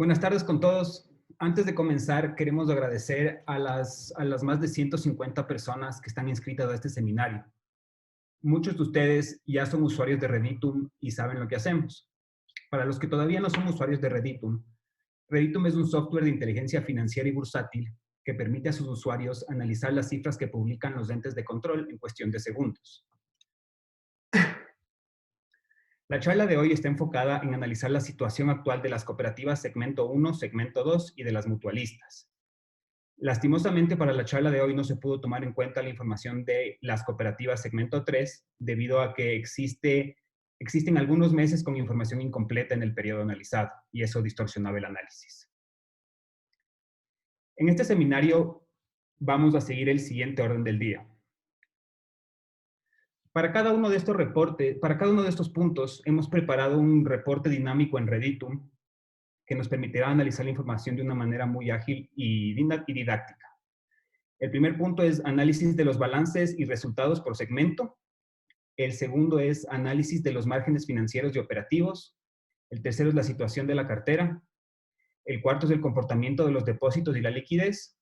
Buenas tardes con todos. Antes de comenzar, queremos agradecer a las más de 150 personas que están inscritas a este seminario. Muchos de ustedes ya son usuarios de Reditum y saben lo que hacemos. Para los que todavía no son usuarios de Reditum, Reditum es un software de inteligencia financiera y bursátil que permite a sus usuarios analizar las cifras que publican los entes de control en cuestión de segundos. La charla de hoy está enfocada en analizar la situación actual de las cooperativas segmento 1, segmento 2 y de las mutualistas. Lastimosamente, para la charla de hoy no se pudo tomar en cuenta la información de las cooperativas segmento 3 debido a que existen algunos meses con información incompleta en el periodo analizado y eso distorsionaba el análisis. En este seminario vamos a seguir el siguiente orden del día. Para cada uno de estos puntos, hemos preparado un reporte dinámico en Reditum que nos permitirá analizar la información de una manera muy ágil y didáctica. El primer punto es análisis de los balances y resultados por segmento. El segundo es análisis de los márgenes financieros y operativos. El tercero es la situación de la cartera. El cuarto es el comportamiento de los depósitos y la liquidez.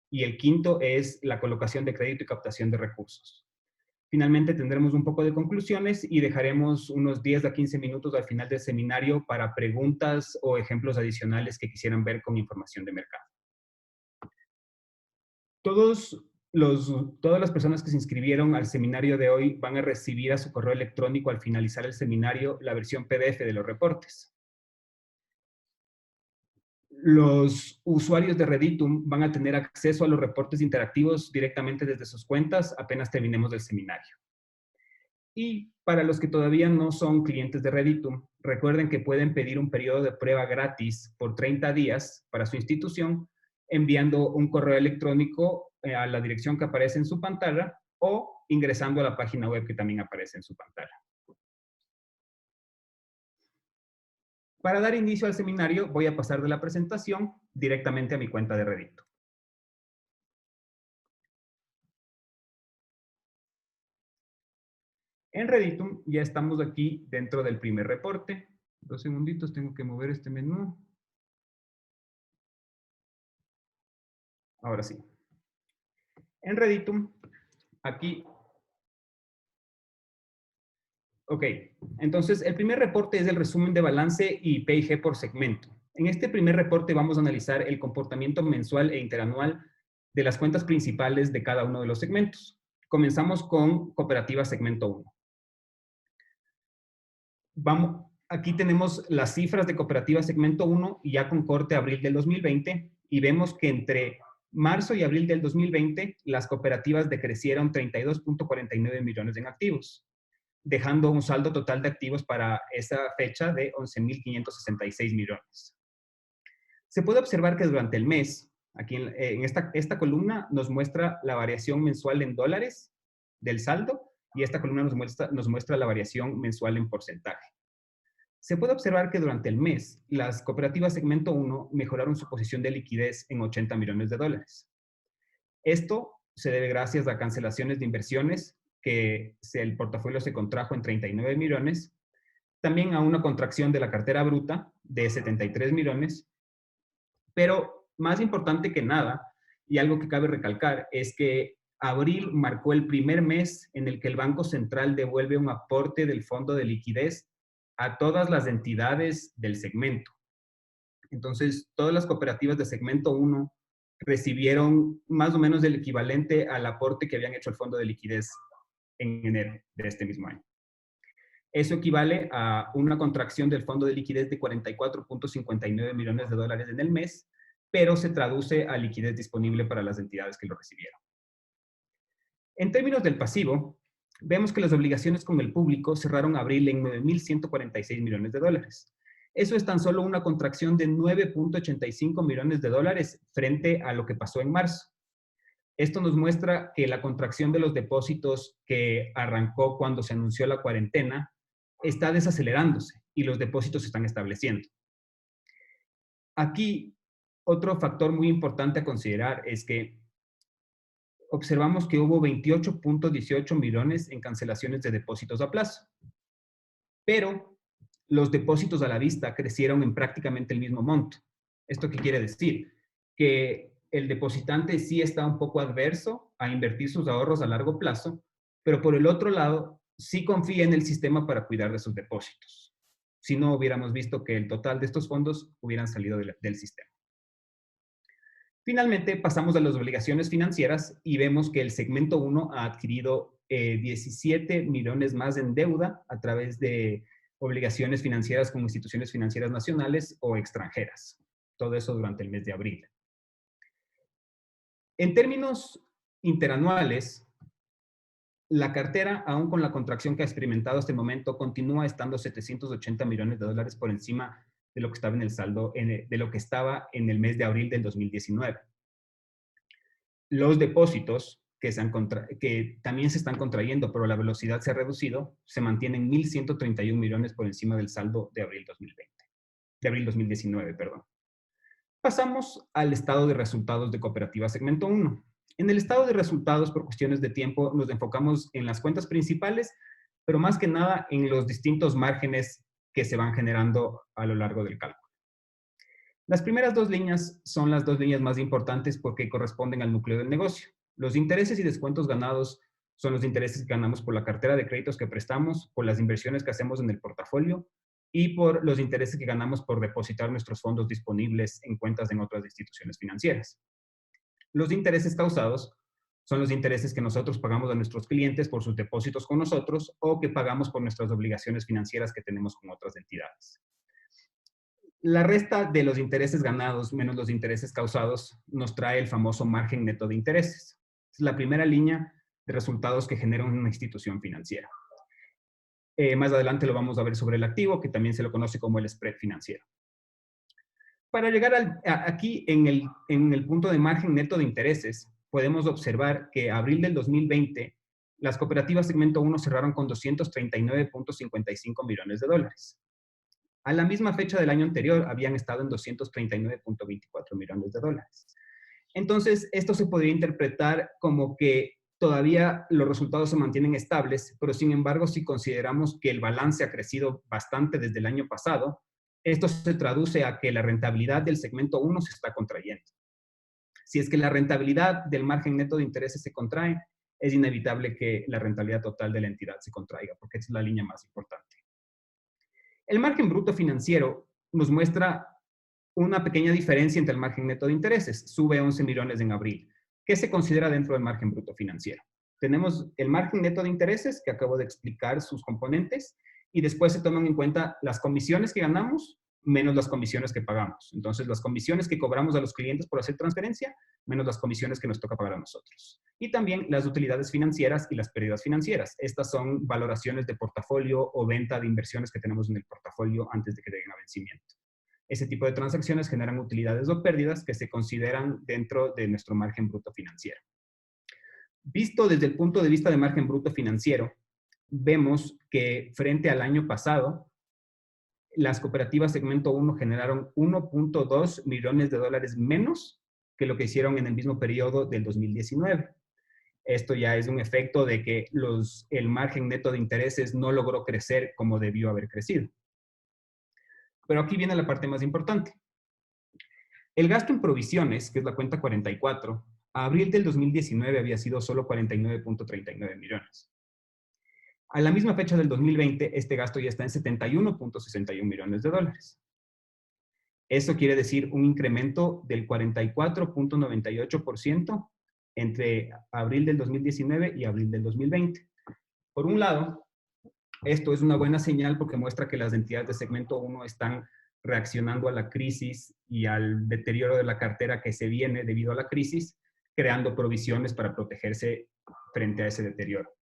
Y el quinto es la colocación de crédito y captación de recursos. Finalmente tendremos un poco de conclusiones y dejaremos unos 10 a 15 minutos al final del seminario para preguntas o ejemplos adicionales que quisieran ver con información de mercado. Todas las personas que se inscribieron al seminario de hoy van a recibir a su correo electrónico al finalizar el seminario la versión PDF de los reportes. Los usuarios de Reditum van a tener acceso a los reportes interactivos directamente desde sus cuentas apenas terminemos el seminario. Y para los que todavía no son clientes de Reditum, recuerden que pueden pedir un periodo de prueba gratis por 30 días para su institución enviando un correo electrónico a la dirección que aparece en su pantalla o ingresando a la página web que también aparece en su pantalla. Para dar inicio al seminario, voy a pasar de la presentación directamente a mi cuenta de Reditum. En Reditum ya estamos aquí dentro del primer reporte. 2 segunditos, tengo que mover este menú. Ahora sí. En Reditum, aquí. Ok, entonces el primer reporte es el resumen de balance y P&G por segmento. En este primer reporte vamos a analizar el comportamiento mensual e interanual de las cuentas principales de cada uno de los segmentos. Comenzamos con cooperativa segmento 1. Aquí tenemos las cifras de cooperativa segmento 1 y ya con corte abril del 2020 y vemos que entre marzo y abril del 2020 las cooperativas decrecieron 32.49 millones en activos, dejando un saldo total de activos para esa fecha de 11.566 millones. Se puede observar que durante el mes, aquí en esta columna nos muestra la variación mensual en dólares del saldo y esta columna nos muestra la variación mensual en porcentaje. Se puede observar que durante el mes, las cooperativas segmento 1 mejoraron su posición de liquidez en 80 millones de dólares. Esto se debe gracias a cancelaciones de inversiones, que el portafolio se contrajo en 39 millones, también a una contracción de la cartera bruta de 73 millones, pero más importante que nada, y algo que cabe recalcar, es que abril marcó el primer mes en el que el Banco Central devuelve un aporte del fondo de liquidez a todas las entidades del segmento. Entonces, todas las cooperativas de segmento 1 recibieron más o menos el equivalente al aporte que habían hecho al fondo de liquidez en enero de este mismo año. Eso equivale a una contracción del fondo de liquidez de 44.59 millones de dólares en el mes, pero se traduce a liquidez disponible para las entidades que lo recibieron. En términos del pasivo, vemos que las obligaciones con el público cerraron abril en 9.146 millones de dólares. Eso es tan solo una contracción de 9.85 millones de dólares frente a lo que pasó en marzo. Esto nos muestra que la contracción de los depósitos que arrancó cuando se anunció la cuarentena está desacelerándose y los depósitos se están estableciendo. Aquí, otro factor muy importante a considerar es que observamos que hubo 28.18 millones en cancelaciones de depósitos a plazo, pero los depósitos a la vista crecieron en prácticamente el mismo monto, ¿Esto qué quiere decir? Que el depositante sí está un poco adverso a invertir sus ahorros a largo plazo, pero por el otro lado, sí confía en el sistema para cuidar de sus depósitos. Si no, hubiéramos visto que el total de estos fondos hubieran salido del sistema. Finalmente, pasamos a las obligaciones financieras y vemos que el segmento 1 ha adquirido 17 millones más en deuda a través de obligaciones financieras con instituciones financieras nacionales o extranjeras. Todo eso durante el mes de abril. En términos interanuales, la cartera, aún con la contracción que ha experimentado hasta el momento, continúa estando 780 millones de dólares por encima de lo que estaba en el saldo, de lo que estaba en el mes de abril del 2019. Los depósitos que también se están contrayendo, pero la velocidad se ha reducido, se mantienen 1.131 millones por encima del saldo de abril 2019, perdón. Pasamos al estado de resultados de Cooperativa Segmento 1. En el estado de resultados, por cuestiones de tiempo, nos enfocamos en las cuentas principales, pero más que nada en los distintos márgenes que se van generando a lo largo del cálculo. Las primeras dos líneas son las dos líneas más importantes porque corresponden al núcleo del negocio. Los intereses y descuentos ganados son los intereses que ganamos por la cartera de créditos que prestamos, por las inversiones que hacemos en el portafolio y por los intereses que ganamos por depositar nuestros fondos disponibles en cuentas en otras instituciones financieras. Los intereses causados son los intereses que nosotros pagamos a nuestros clientes por sus depósitos con nosotros o que pagamos por nuestras obligaciones financieras que tenemos con otras entidades. La resta de los intereses ganados menos los intereses causados nos trae el famoso margen neto de intereses. Es la primera línea de resultados que genera una institución financiera. Más adelante lo vamos a ver sobre el activo, que también se lo conoce como el spread financiero. Para llegar aquí en el punto de margen neto de intereses, podemos observar que a abril del 2020, las cooperativas segmento 1 cerraron con 239.55 millones de dólares. A la misma fecha del año anterior habían estado en 239.24 millones de dólares. Entonces, esto se podría interpretar como que todavía los resultados se mantienen estables, pero sin embargo, si consideramos que el balance ha crecido bastante desde el año pasado, esto se traduce a que la rentabilidad del segmento 1 se está contrayendo. Si es que la rentabilidad del margen neto de intereses se contrae, es inevitable que la rentabilidad total de la entidad se contraiga, porque es la línea más importante. El margen bruto financiero nos muestra una pequeña diferencia entre el margen neto de intereses. Sube 11 millones en abril. ¿Qué se considera dentro del margen bruto financiero? Tenemos el margen neto de intereses, que acabo de explicar sus componentes, y después se toman en cuenta las comisiones que ganamos menos las comisiones que pagamos. Entonces, las comisiones que cobramos a los clientes por hacer transferencia, menos las comisiones que nos toca pagar a nosotros. Y también las utilidades financieras y las pérdidas financieras. Estas son valoraciones de portafolio o venta de inversiones que tenemos en el portafolio antes de que lleguen a vencimiento. Ese tipo de transacciones generan utilidades o pérdidas que se consideran dentro de nuestro margen bruto financiero. Visto desde el punto de vista de margen bruto financiero, vemos que frente al año pasado, las cooperativas segmento 1 generaron 1.2 millones de dólares menos que lo que hicieron en el mismo periodo del 2019. Esto ya es un efecto de que el margen neto de intereses no logró crecer como debió haber crecido. Pero aquí viene la parte más importante. El gasto en provisiones, que es la cuenta 44, a abril del 2019 había sido solo 49.39 millones. A la misma fecha del 2020, este gasto ya está en 71.61 millones de dólares. Eso quiere decir un incremento del 44.98% entre abril del 2019 y abril del 2020. Por un lado, esto es una buena señal porque muestra que las entidades de segmento 1 están reaccionando a la crisis y al deterioro de la cartera que se viene debido a la crisis, creando provisiones para protegerse frente a ese deterioro.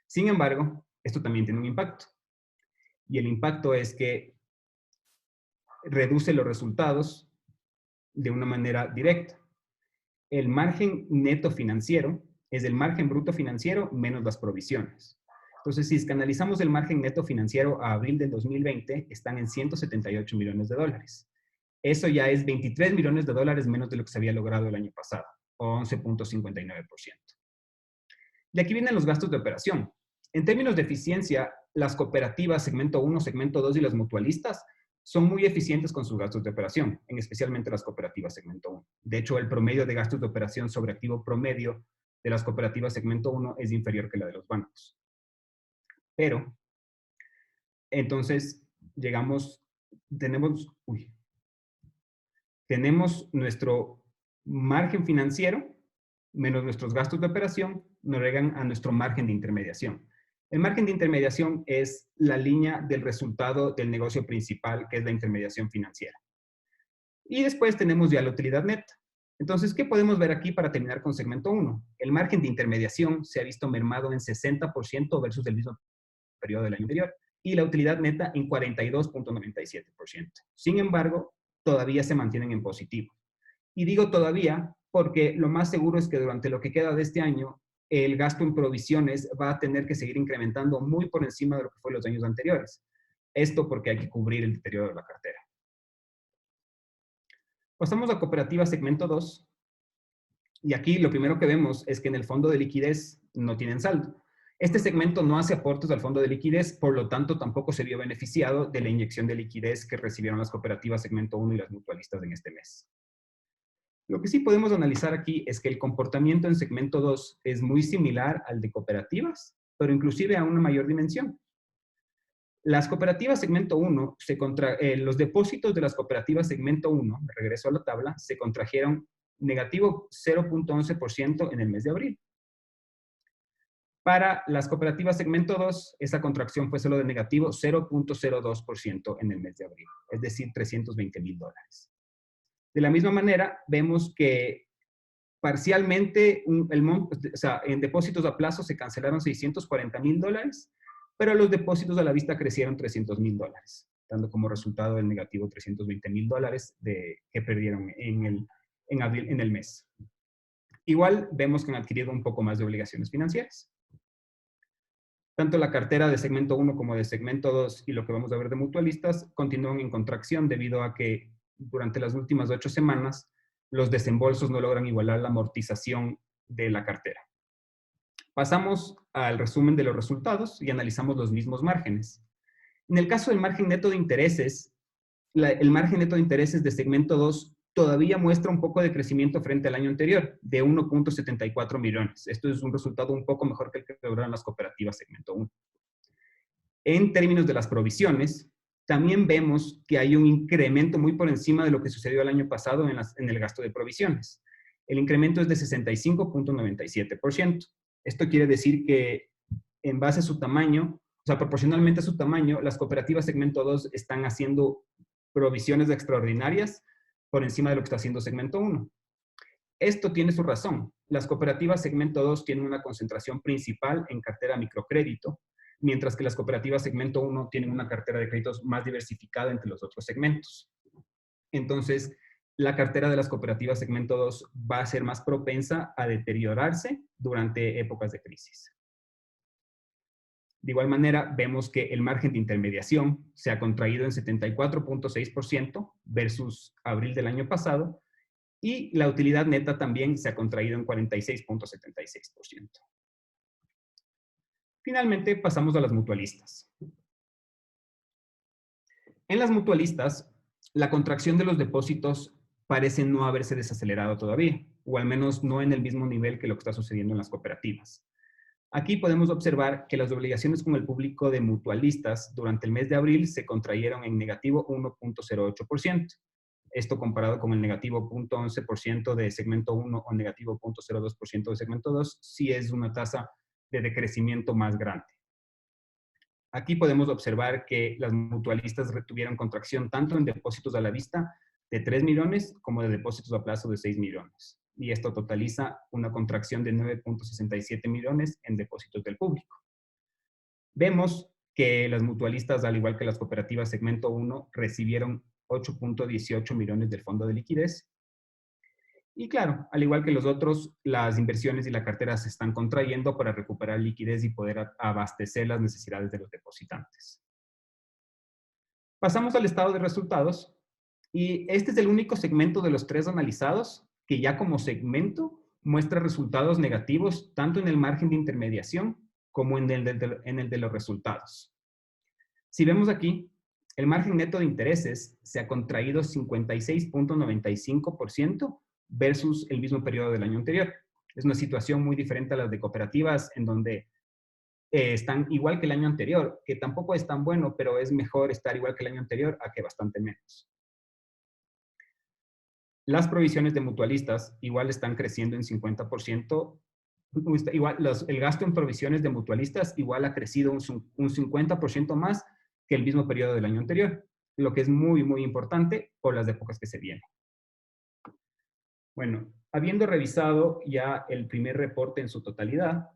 Sin embargo, esto también tiene un impacto. Y el impacto es que reduce los resultados de una manera directa. El margen neto financiero es el margen bruto financiero menos las provisiones. Entonces, si analizamos el margen neto financiero a abril del 2020, están en 178 millones de dólares. Eso ya es 23 millones de dólares menos de lo que se había logrado el año pasado, o 11.59%. De aquí vienen los gastos de operación. En términos de eficiencia, las cooperativas segmento 1, segmento 2 y las mutualistas son muy eficientes con sus gastos de operación, en especialmente las cooperativas segmento 1. De hecho, el promedio de gastos de operación sobre activo promedio de las cooperativas segmento 1 es inferior que la de los bancos. Pero, entonces, tenemos nuestro margen financiero menos nuestros gastos de operación, nos llegan a nuestro margen de intermediación. El margen de intermediación es la línea del resultado del negocio principal, que es la intermediación financiera. Y después tenemos ya la utilidad neta. Entonces, ¿qué podemos ver aquí para terminar con segmento 1? El margen de intermediación se ha visto mermado en 60% versus el mismo periodo del año anterior y la utilidad neta en 42.97%. Sin embargo, todavía se mantienen en positivo. Y digo todavía porque lo más seguro es que durante lo que queda de este año, el gasto en provisiones va a tener que seguir incrementando muy por encima de lo que fue los años anteriores. Esto porque hay que cubrir el deterioro de la cartera. Pasamos a cooperativa segmento 2. Y aquí lo primero que vemos es que en el fondo de liquidez no tienen saldo. Este segmento no hace aportes al fondo de liquidez, por lo tanto tampoco se vio beneficiado de la inyección de liquidez que recibieron las cooperativas segmento 1 y las mutualistas en este mes. Lo que sí podemos analizar aquí es que el comportamiento en segmento 2 es muy similar al de cooperativas, pero inclusive a una mayor dimensión. Las cooperativas segmento 1, los depósitos de las cooperativas segmento 1, me regreso a la tabla, se contrajeron negativo 0.11% en el mes de abril. Para las cooperativas segmento 2, esa contracción fue solo de negativo 0.02% en el mes de abril, es decir, $320,000. De la misma manera, vemos que parcialmente, en depósitos a plazo se cancelaron $640,000, pero los depósitos a la vista crecieron $300,000, dando como resultado el negativo $320,000 que perdieron en abril, en el mes. Igual vemos que han adquirido un poco más de obligaciones financieras. Tanto la cartera de segmento 1 como de segmento 2 y lo que vamos a ver de mutualistas continúan en contracción debido a que durante las últimas 8 semanas los desembolsos no logran igualar la amortización de la cartera. Pasamos al resumen de los resultados y analizamos los mismos márgenes. En el caso del margen neto de intereses, el margen neto de intereses de segmento 2 todavía muestra un poco de crecimiento frente al año anterior, de 1.74 millones. Esto es un resultado un poco mejor que el que lograron las cooperativas segmento 1. En términos de las provisiones, también vemos que hay un incremento muy por encima de lo que sucedió el año pasado en el gasto de provisiones. El incremento es de 65.97%. Esto quiere decir que en base a su tamaño, o sea, proporcionalmente a su tamaño, las cooperativas segmento 2 están haciendo provisiones extraordinarias por encima de lo que está haciendo segmento 1. Esto tiene su razón. Las cooperativas segmento 2 tienen una concentración principal en cartera microcrédito, mientras que las cooperativas segmento 1 tienen una cartera de créditos más diversificada entre los otros segmentos. Entonces, la cartera de las cooperativas segmento 2 va a ser más propensa a deteriorarse durante épocas de crisis. De igual manera, vemos que el margen de intermediación se ha contraído en 74.6% versus abril del año pasado y la utilidad neta también se ha contraído en 46.76%. Finalmente, pasamos a las mutualistas. En las mutualistas, la contracción de los depósitos parece no haberse desacelerado todavía, o al menos no en el mismo nivel que lo que está sucediendo en las cooperativas. Aquí podemos observar que las obligaciones con el público de mutualistas durante el mes de abril se contrayeron en negativo 1.08%. Esto comparado con el negativo 0.11% de segmento 1 o negativo 0.02% de segmento 2, sí es una tasa de decrecimiento más grande. Aquí podemos observar que las mutualistas retuvieron contracción tanto en depósitos a la vista de 3 millones como de depósitos a plazo de 6 millones. Y esto totaliza una contracción de 9.67 millones en depósitos del público. Vemos que las mutualistas, al igual que las cooperativas segmento 1, recibieron 8.18 millones del fondo de liquidez. Y claro, al igual que los otros, las inversiones y la cartera se están contrayendo para recuperar liquidez y poder abastecer las necesidades de los depositantes. Pasamos al estado de resultados y este es el único segmento de los 3 analizados que ya como segmento muestra resultados negativos tanto en el margen de intermediación como en el de los resultados. Si vemos aquí, el margen neto de intereses se ha contraído 56.95% versus el mismo periodo del año anterior. Es una situación muy diferente a las de cooperativas en donde están igual que el año anterior, que tampoco es tan bueno, pero es mejor estar igual que el año anterior a que bastante menos. Las provisiones de mutualistas igual están creciendo en 50%. Igual, el gasto en provisiones de mutualistas igual ha crecido un 50% más que el mismo periodo del año anterior, lo que es muy, muy importante por las épocas que se vienen. Bueno, habiendo revisado ya el primer reporte en su totalidad,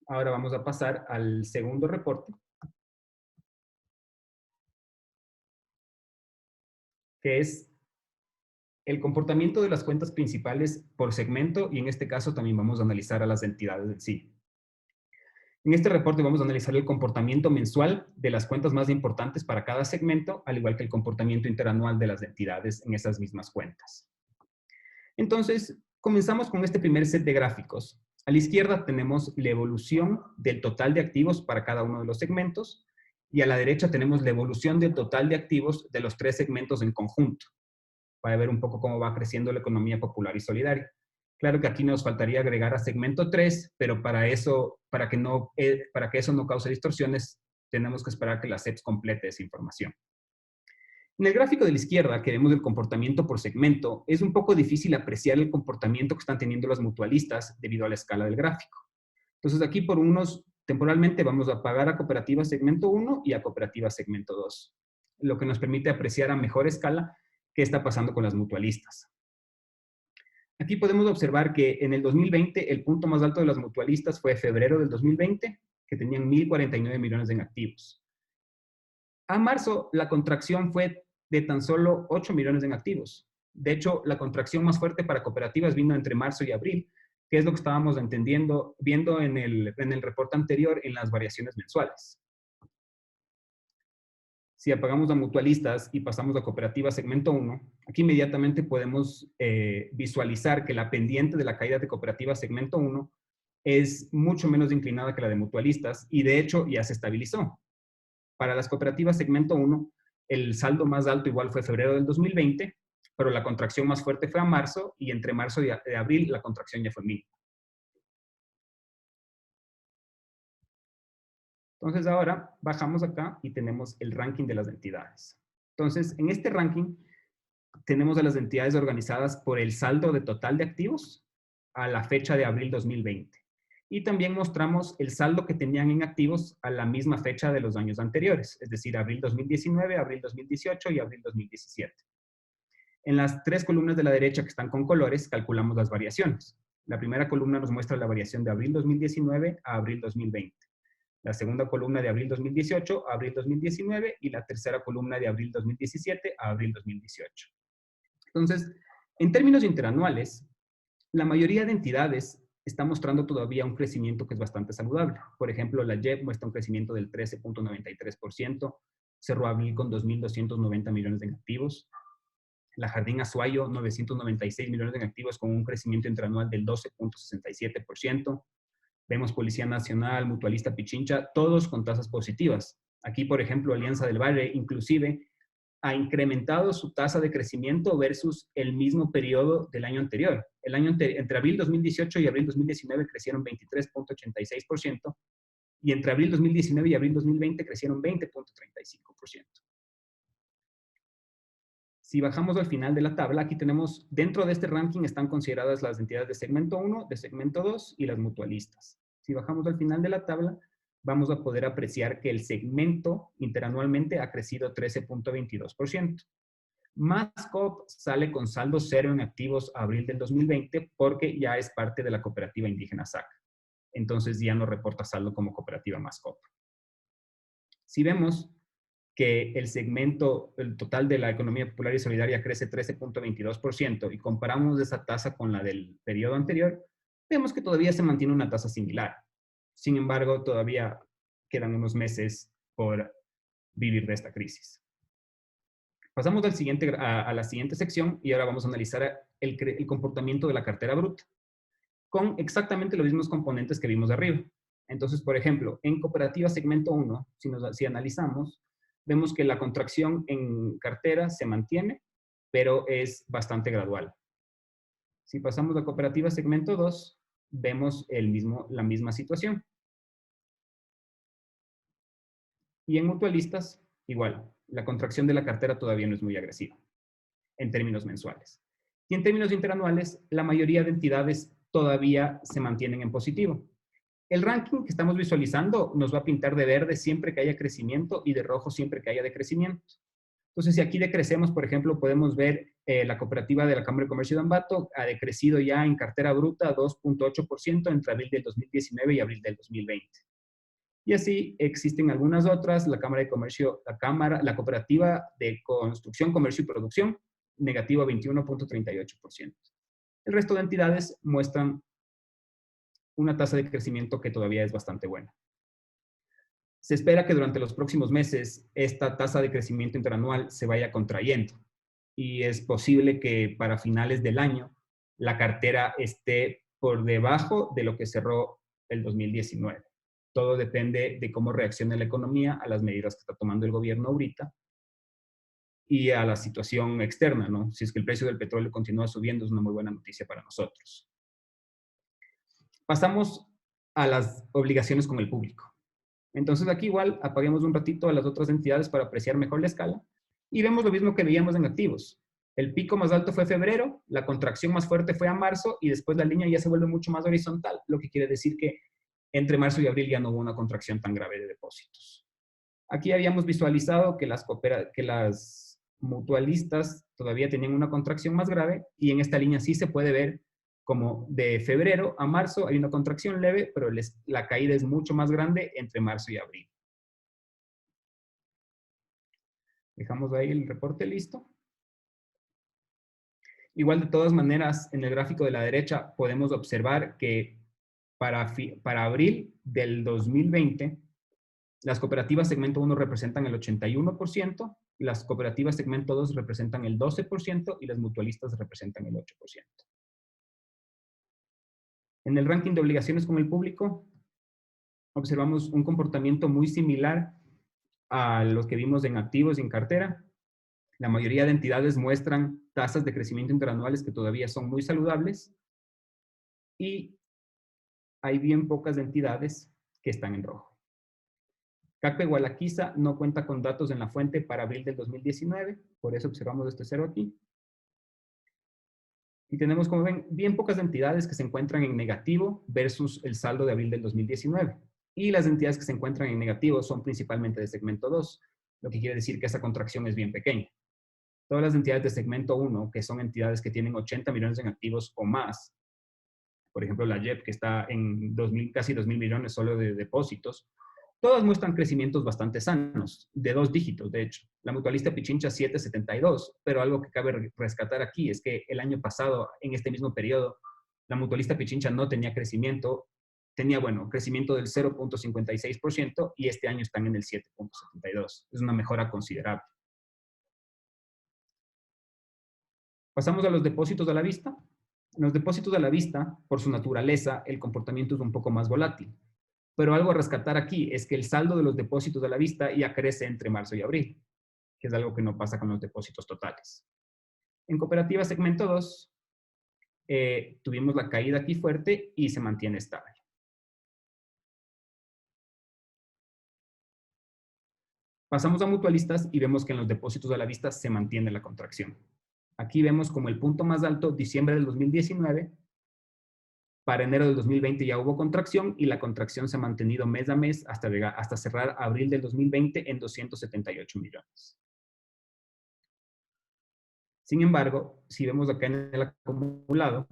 ahora vamos a pasar al segundo reporte, que es el comportamiento de las cuentas principales por segmento, y en este caso también vamos a analizar a las entidades en sí. En este reporte vamos a analizar el comportamiento mensual de las cuentas más importantes para cada segmento, al igual que el comportamiento interanual de las entidades en esas mismas cuentas. Entonces, comenzamos con este primer set de gráficos. A la izquierda tenemos la evolución del total de activos para cada uno de los segmentos, y a la derecha tenemos la evolución del total de activos de los tres segmentos en conjunto, para ver un poco cómo va creciendo la economía popular y solidaria. Claro que aquí nos faltaría agregar a segmento 3, pero para que eso no cause distorsiones, tenemos que esperar que la SEPS complete esa información. En el gráfico de la izquierda, que vemos el comportamiento por segmento, es un poco difícil apreciar el comportamiento que están teniendo los mutualistas debido a la escala del gráfico. Entonces aquí temporalmente vamos a pagar a cooperativa segmento 1 y a cooperativa segmento 2, lo que nos permite apreciar a mejor escala qué está pasando con las mutualistas. Aquí podemos observar que en el 2020 el punto más alto de las mutualistas fue febrero del 2020, que tenían 1.049 millones en activos. A marzo, la contracción fue de tan solo 8 millones en activos. De hecho, la contracción más fuerte para cooperativas vino entre marzo y abril, que es lo que estábamos viendo en el reporte anterior en las variaciones mensuales. Si apagamos a mutualistas y pasamos a cooperativa segmento 1, aquí inmediatamente podemos visualizar que la pendiente de la caída de cooperativa segmento 1 es mucho menos inclinada que la de mutualistas y de hecho ya se estabilizó. Para las cooperativas segmento 1, el saldo más alto igual fue febrero del 2020, pero la contracción más fuerte fue a marzo y entre marzo y abril la contracción ya fue mínima. Entonces ahora bajamos acá y tenemos el ranking de las entidades. Entonces, en este ranking tenemos a las entidades organizadas por el saldo de total de activos a la fecha de abril 2020. Y también mostramos el saldo que tenían en activos a la misma fecha de los años anteriores, es decir, abril 2019, abril 2018 y abril 2017. En las tres columnas de la derecha que están con colores, calculamos las variaciones. La primera columna nos muestra la variación de abril 2019 a abril 2020. La segunda columna de abril 2018 a abril 2019 y la tercera columna de abril 2017 a abril 2018. Entonces, en términos interanuales, la mayoría de entidades está mostrando todavía un crecimiento que es bastante saludable. Por ejemplo, la JEP muestra un crecimiento del 13.93%, cerró abril con 2.290 millones en activos. La Jardín Azuayo, 996 millones en activos con un crecimiento interanual del 12.67%. Vemos Policía Nacional, Mutualista Pichincha, todos con tasas positivas. Aquí, por ejemplo, Alianza del Valle, inclusive, ha incrementado su tasa de crecimiento versus el mismo periodo del año anterior. Entre abril 2018 y abril 2019 crecieron 23.86% y entre abril 2019 y abril 2020 crecieron 20.35%. Si bajamos al final de la tabla, aquí tenemos, dentro de este ranking están consideradas las entidades de segmento 1, de segmento 2 y las mutualistas. Si bajamos al final de la tabla, vamos a poder apreciar que el segmento interanualmente ha crecido 13.22%. Mascop sale con saldo cero en activos a abril del 2020 porque ya es parte de la cooperativa indígena SAC. Entonces ya no reporta saldo como cooperativa Mascop. Si vemos que el total de la economía popular y solidaria crece 13.22% y comparamos esa tasa con la del periodo anterior, vemos que todavía se mantiene una tasa similar. Sin embargo, todavía quedan unos meses por vivir de esta crisis. Pasamos a la siguiente sección y ahora vamos a analizar el comportamiento de la cartera bruta con exactamente los mismos componentes que vimos arriba. Entonces, por ejemplo, en cooperativa segmento 1, si analizamos, vemos que la contracción en cartera se mantiene, pero es bastante gradual. Si pasamos a cooperativa segmento 2, vemos la misma situación. Y en mutualistas, igual, la contracción de la cartera todavía no es muy agresiva en términos mensuales. Y en términos interanuales, la mayoría de entidades todavía se mantienen en positivo. El ranking que estamos visualizando nos va a pintar de verde siempre que haya crecimiento y de rojo siempre que haya decrecimiento. Entonces, si aquí decrecemos, por ejemplo, podemos ver la cooperativa de la Cámara de Comercio de Ambato ha decrecido ya en cartera bruta 2.8% entre abril del 2019 y abril del 2020. Y así existen algunas otras, la Cámara de Comercio, la Cooperativa de Construcción, Comercio y Producción, negativa 21.38%. El resto de entidades muestran una tasa de crecimiento que todavía es bastante buena. Se espera que durante los próximos meses esta tasa de crecimiento interanual se vaya contrayendo y es posible que para finales del año la cartera esté por debajo de lo que cerró el 2019. Todo depende de cómo reaccione la economía a las medidas que está tomando el gobierno ahorita y a la situación externa, ¿no? Si es que el precio del petróleo continúa subiendo, es una muy buena noticia para nosotros. Pasamos a las obligaciones con el público. Entonces aquí igual apaguemos un ratito a las otras entidades para apreciar mejor la escala y vemos lo mismo que veíamos en activos. El pico más alto fue febrero, la contracción más fuerte fue a marzo y después la línea ya se vuelve mucho más horizontal, lo que quiere decir que entre marzo y abril ya no hubo una contracción tan grave de depósitos. Aquí habíamos visualizado que las mutualistas todavía tenían una contracción más grave y en esta línea sí se puede ver como de febrero a marzo hay una contracción leve, pero la caída es mucho más grande entre marzo y abril. Dejamos ahí el reporte listo. Igual de todas maneras, en el gráfico de la derecha podemos observar que para abril del 2020, las cooperativas segmento 1 representan el 81%, las cooperativas segmento 2 representan el 12% y las mutualistas representan el 8%. En el ranking de obligaciones con el público, observamos un comportamiento muy similar a los que vimos en activos y en cartera. La mayoría de entidades muestran tasas de crecimiento interanuales que todavía son muy saludables y hay bien pocas entidades que están en rojo. CACPE Gualaquiza no cuenta con datos en la fuente para abril del 2019, por eso observamos este cero aquí. Y tenemos, como ven, bien pocas entidades que se encuentran en negativo versus el saldo de abril del 2019. Y las entidades que se encuentran en negativo son principalmente de segmento 2, lo que quiere decir que esa contracción es bien pequeña. Todas las entidades de segmento 1, que son entidades que tienen 80 millones en activos o más, por ejemplo la JEP, que está en casi 2.000 millones solo de depósitos, todas muestran crecimientos bastante sanos, de 2 dígitos, de hecho. La mutualista Pichincha 7.72, pero algo que cabe rescatar aquí es que el año pasado, en este mismo periodo, la mutualista Pichincha no tenía crecimiento, crecimiento del 0.56% y este año están en el 7.72. Es una mejora considerable. Pasamos a los depósitos a la vista. En los depósitos a la vista, por su naturaleza, el comportamiento es un poco más volátil. Pero algo a rescatar aquí es que el saldo de los depósitos a la vista ya crece entre marzo y abril, que es algo que no pasa con los depósitos totales. En cooperativa segmento 2, tuvimos la caída aquí fuerte y se mantiene estable. Pasamos a mutualistas y vemos que en los depósitos a la vista se mantiene la contracción. Aquí vemos como el punto más alto, diciembre del 2019, para enero del 2020 ya hubo contracción y la contracción se ha mantenido mes a mes hasta cerrar abril del 2020 en 278 millones. Sin embargo, si vemos acá en el acumulado,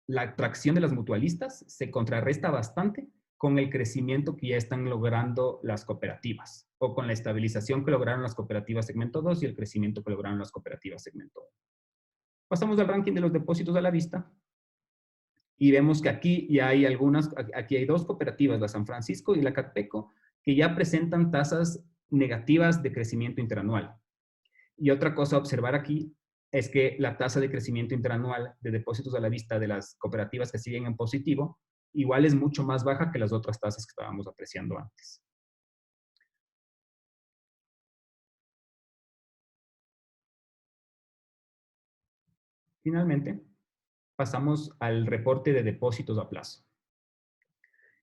la atracción de las mutualistas se contrarresta bastante con el crecimiento que ya están logrando las cooperativas o con la estabilización que lograron las cooperativas segmento 2 y el crecimiento que lograron las cooperativas segmento 1. Pasamos al ranking de los depósitos a la vista y vemos que aquí ya hay aquí hay 2 cooperativas, la San Francisco y la Catpeco, que ya presentan tasas negativas de crecimiento interanual. Y otra cosa a observar aquí es que la tasa de crecimiento interanual de depósitos a la vista de las cooperativas que siguen en positivo igual es mucho más baja que las otras tasas que estábamos apreciando antes. Finalmente, pasamos al reporte de depósitos a plazo.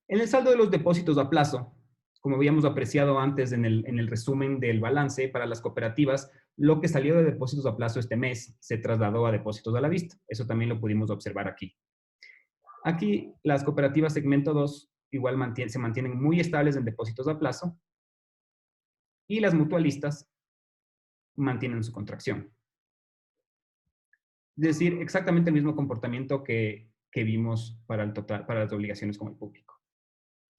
En el saldo de los depósitos a plazo, como habíamos apreciado antes en el resumen del balance para las cooperativas, lo que salió de depósitos a plazo este mes se trasladó a depósitos a la vista. Eso también lo pudimos observar aquí. Aquí las cooperativas segmento 2 igual se mantienen muy estables en depósitos a plazo y las mutualistas mantienen su contracción. Es decir, exactamente el mismo comportamiento que vimos para las obligaciones con el público.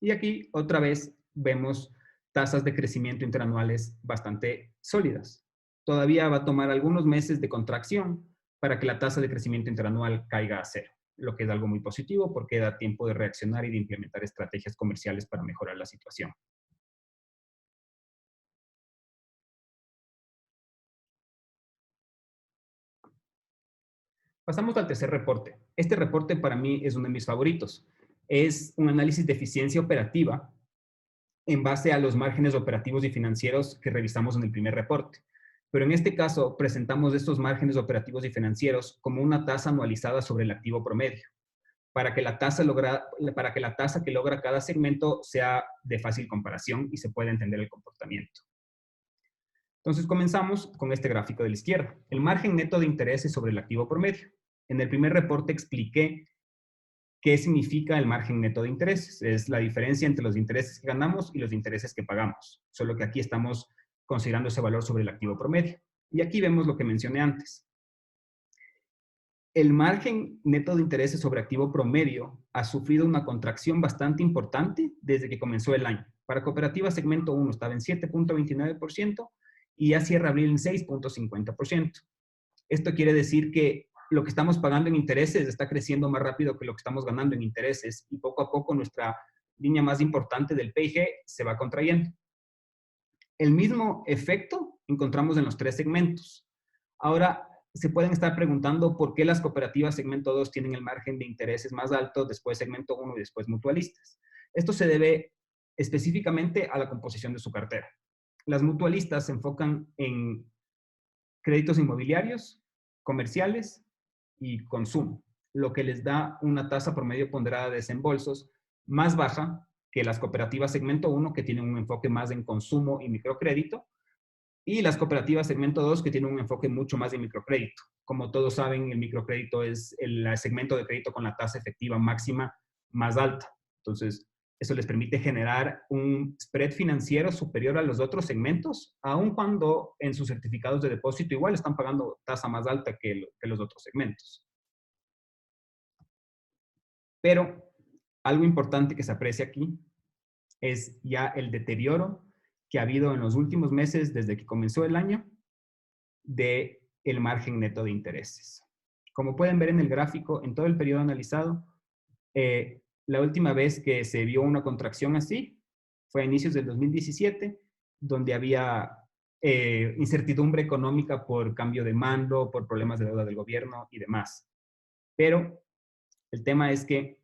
Y aquí otra vez vemos tasas de crecimiento interanuales bastante sólidas. Todavía va a tomar algunos meses de contracción para que la tasa de crecimiento interanual caiga a cero, lo que es algo muy positivo porque da tiempo de reaccionar y de implementar estrategias comerciales para mejorar la situación. Pasamos al tercer reporte. Este reporte para mí es uno de mis favoritos. Es un análisis de eficiencia operativa en base a los márgenes operativos y financieros que revisamos en el primer reporte. Pero en este caso presentamos estos márgenes operativos y financieros como una tasa anualizada sobre el activo promedio, para que la tasa que logra cada segmento sea de fácil comparación y se pueda entender el comportamiento. Entonces comenzamos con este gráfico de la izquierda, el margen neto de intereses sobre el activo promedio. En el primer reporte expliqué qué significa el margen neto de intereses. Es la diferencia entre los intereses que ganamos y los intereses que pagamos. Solo que aquí estamos considerando ese valor sobre el activo promedio. Y aquí vemos lo que mencioné antes. El margen neto de intereses sobre activo promedio ha sufrido una contracción bastante importante desde que comenzó el año. Para cooperativa segmento 1 estaba en 7.29% y ya cierra abril en 6.50%. Esto quiere decir que lo que estamos pagando en intereses está creciendo más rápido que lo que estamos ganando en intereses y poco a poco nuestra línea más importante del PIG se va contrayendo. El mismo efecto encontramos en los tres segmentos. Ahora, se pueden estar preguntando por qué las cooperativas segmento 2 tienen el margen de intereses más alto, después segmento 1 y después mutualistas. Esto se debe específicamente a la composición de su cartera. Las mutualistas se enfocan en créditos inmobiliarios, comerciales y consumo, lo que les da una tasa promedio ponderada de desembolsos más baja que las cooperativas segmento 1, que tienen un enfoque más en consumo y microcrédito, y las cooperativas segmento 2, que tienen un enfoque mucho más en microcrédito. Como todos saben, el microcrédito es el segmento de crédito con la tasa efectiva máxima más alta. Entonces, eso les permite generar un spread financiero superior a los otros segmentos, aun cuando en sus certificados de depósito igual están pagando tasa más alta que los otros segmentos. Pero algo importante que se aprecia aquí es ya el deterioro que ha habido en los últimos meses desde que comenzó el año de el margen neto de intereses. Como pueden ver en el gráfico, en todo el periodo analizado, la última vez que se vio una contracción así fue a inicios del 2017, donde había incertidumbre económica por cambio de mando, por problemas de deuda del gobierno y demás. Pero el tema es que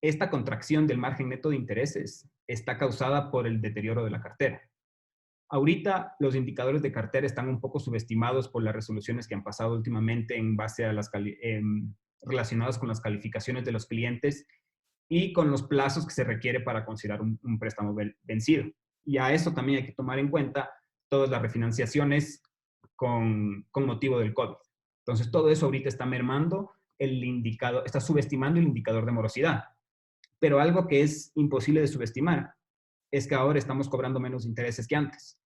esta contracción del margen neto de intereses está causada por el deterioro de la cartera. Ahorita los indicadores de cartera están un poco subestimados por las resoluciones que han pasado últimamente en base a las relacionadas con las calificaciones de los clientes y con los plazos que se requiere para considerar un préstamo vencido. Y a eso también hay que tomar en cuenta todas las refinanciaciones con motivo del COVID. Entonces, todo eso ahorita está mermando el indicador, está subestimando el indicador de morosidad. Pero algo que es imposible de subestimar es que ahora estamos cobrando menos intereses que antes.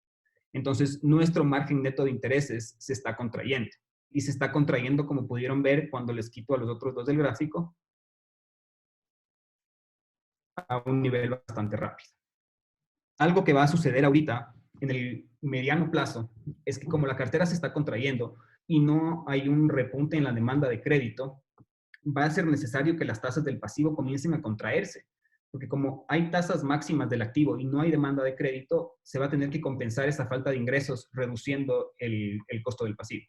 Entonces, nuestro margen neto de intereses se está contrayendo. Y se está contrayendo, como pudieron ver cuando les quito a los otros dos del gráfico, a un nivel bastante rápido. Algo que va a suceder ahorita, en el mediano plazo, es que como la cartera se está contrayendo y no hay un repunte en la demanda de crédito, va a ser necesario que las tasas del pasivo comiencen a contraerse. Porque como hay tasas máximas del activo y no hay demanda de crédito, se va a tener que compensar esa falta de ingresos reduciendo el costo del pasivo.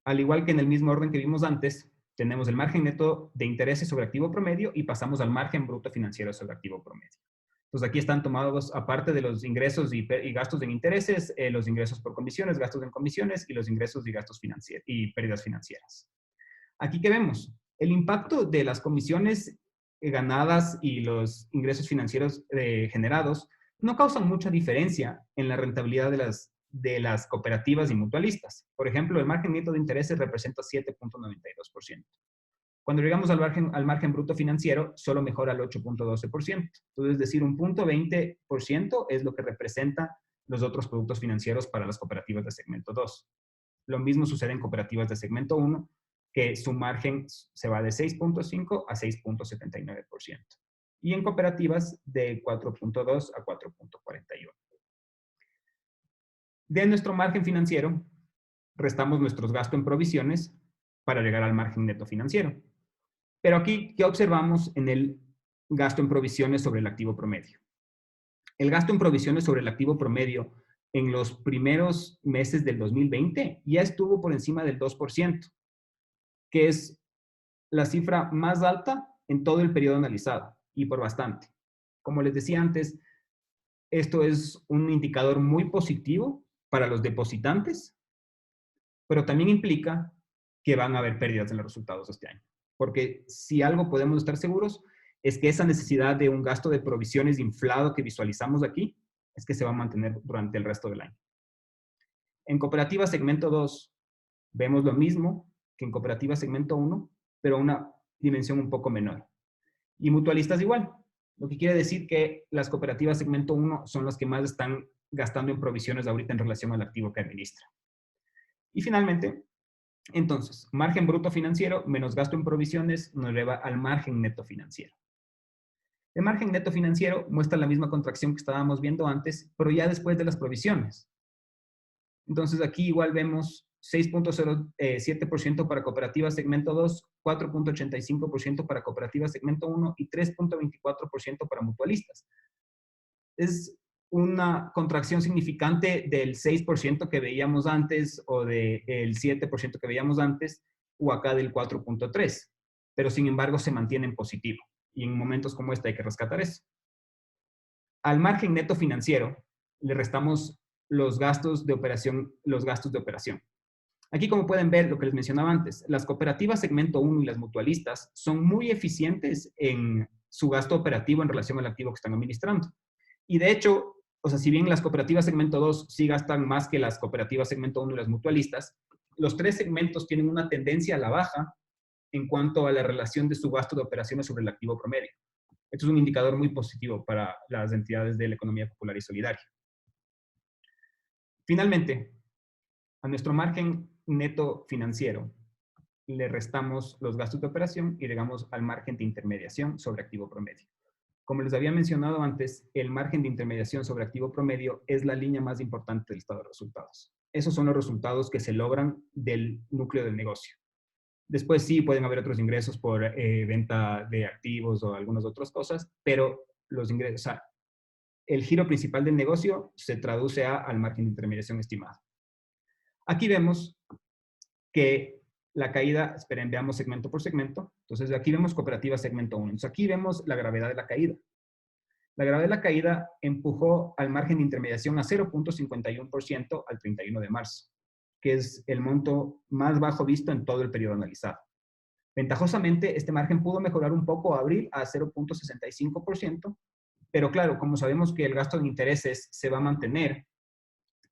Al igual que en el mismo orden que vimos antes, tenemos el margen neto de intereses sobre activo promedio y pasamos al margen bruto financiero sobre activo promedio. Entonces aquí están tomados, aparte de los ingresos y gastos en intereses, los ingresos por comisiones, gastos en comisiones y los ingresos y gastos financieros y pérdidas financieras. Aquí que vemos, el impacto de las comisiones ganadas y los ingresos financieros generados no causan mucha diferencia en la rentabilidad de las cooperativas y mutualistas. Por ejemplo, el margen neto de intereses representa 7.92%. Cuando llegamos al margen bruto financiero, solo mejora el 8.12%. Entonces, es decir, un 0.20% es lo que representa los otros productos financieros para las cooperativas de segmento 2. Lo mismo sucede en cooperativas de segmento 1, que su margen se va de 6.5 a 6.79%. Y en cooperativas de 4.2 a 4.41. De nuestro margen financiero, restamos nuestros gastos en provisiones para llegar al margen neto financiero. Pero aquí, ¿qué observamos en el gasto en provisiones sobre el activo promedio? El gasto en provisiones sobre el activo promedio en los primeros meses del 2020 ya estuvo por encima del 2%, que es la cifra más alta en todo el periodo analizado, y por bastante. Como les decía antes, esto es un indicador muy positivo para los depositantes, pero también implica que van a haber pérdidas en los resultados de este año. Porque si algo podemos estar seguros es que esa necesidad de un gasto de provisiones inflado que visualizamos aquí es que se va a mantener durante el resto del año. En cooperativa segmento 2 vemos lo mismo que en cooperativa segmento 1, pero a una dimensión un poco menor. Y mutualistas igual. Lo que quiere decir que las cooperativas segmento 1 son las que más están gastando en provisiones ahorita en relación al activo que administra. Y finalmente, entonces, margen bruto financiero menos gasto en provisiones nos lleva al margen neto financiero. El margen neto financiero muestra la misma contracción que estábamos viendo antes, pero ya después de las provisiones. Entonces aquí igual vemos 6.07% para cooperativas segmento 2, 4.85% para cooperativas segmento 1 y 3.24% para mutualistas. Es una contracción significante del 6% que veíamos antes o del 7% que veíamos antes o acá del 4.3%, pero sin embargo se mantiene en positivo y en momentos como este hay que rescatar eso. Al margen neto financiero le restamos los gastos de operación. Aquí, como pueden ver, lo que les mencionaba antes, las cooperativas segmento 1 y las mutualistas son muy eficientes en su gasto operativo en relación al activo que están administrando. Y de hecho, o sea, si bien las cooperativas segmento 2 sí gastan más que las cooperativas segmento 1 y las mutualistas, los tres segmentos tienen una tendencia a la baja en cuanto a la relación de su gasto de operaciones sobre el activo promedio. Esto es un indicador muy positivo para las entidades de la economía popular y solidaria. Finalmente, a nuestro margen neto financiero le restamos los gastos de operación y llegamos al margen de intermediación sobre activo promedio. Como les había mencionado antes, el margen de intermediación sobre activo promedio es la línea más importante del estado de resultados. Esos son los resultados que se logran del núcleo del negocio. Después sí pueden haber otros ingresos por venta de activos o algunas otras cosas, pero los ingresos, o sea, el giro principal del negocio se traduce al margen de intermediación estimado. Aquí vemos que la caída, esperen, veamos segmento por segmento. Entonces, aquí vemos cooperativa segmento 1. Entonces, aquí vemos la gravedad de la caída. La gravedad de la caída empujó al margen de intermediación a 0.51% al 31 de marzo, que es el monto más bajo visto en todo el periodo analizado. Ventajosamente, este margen pudo mejorar un poco a abril a 0.65%, pero claro, como sabemos que el gasto de intereses se va a mantener,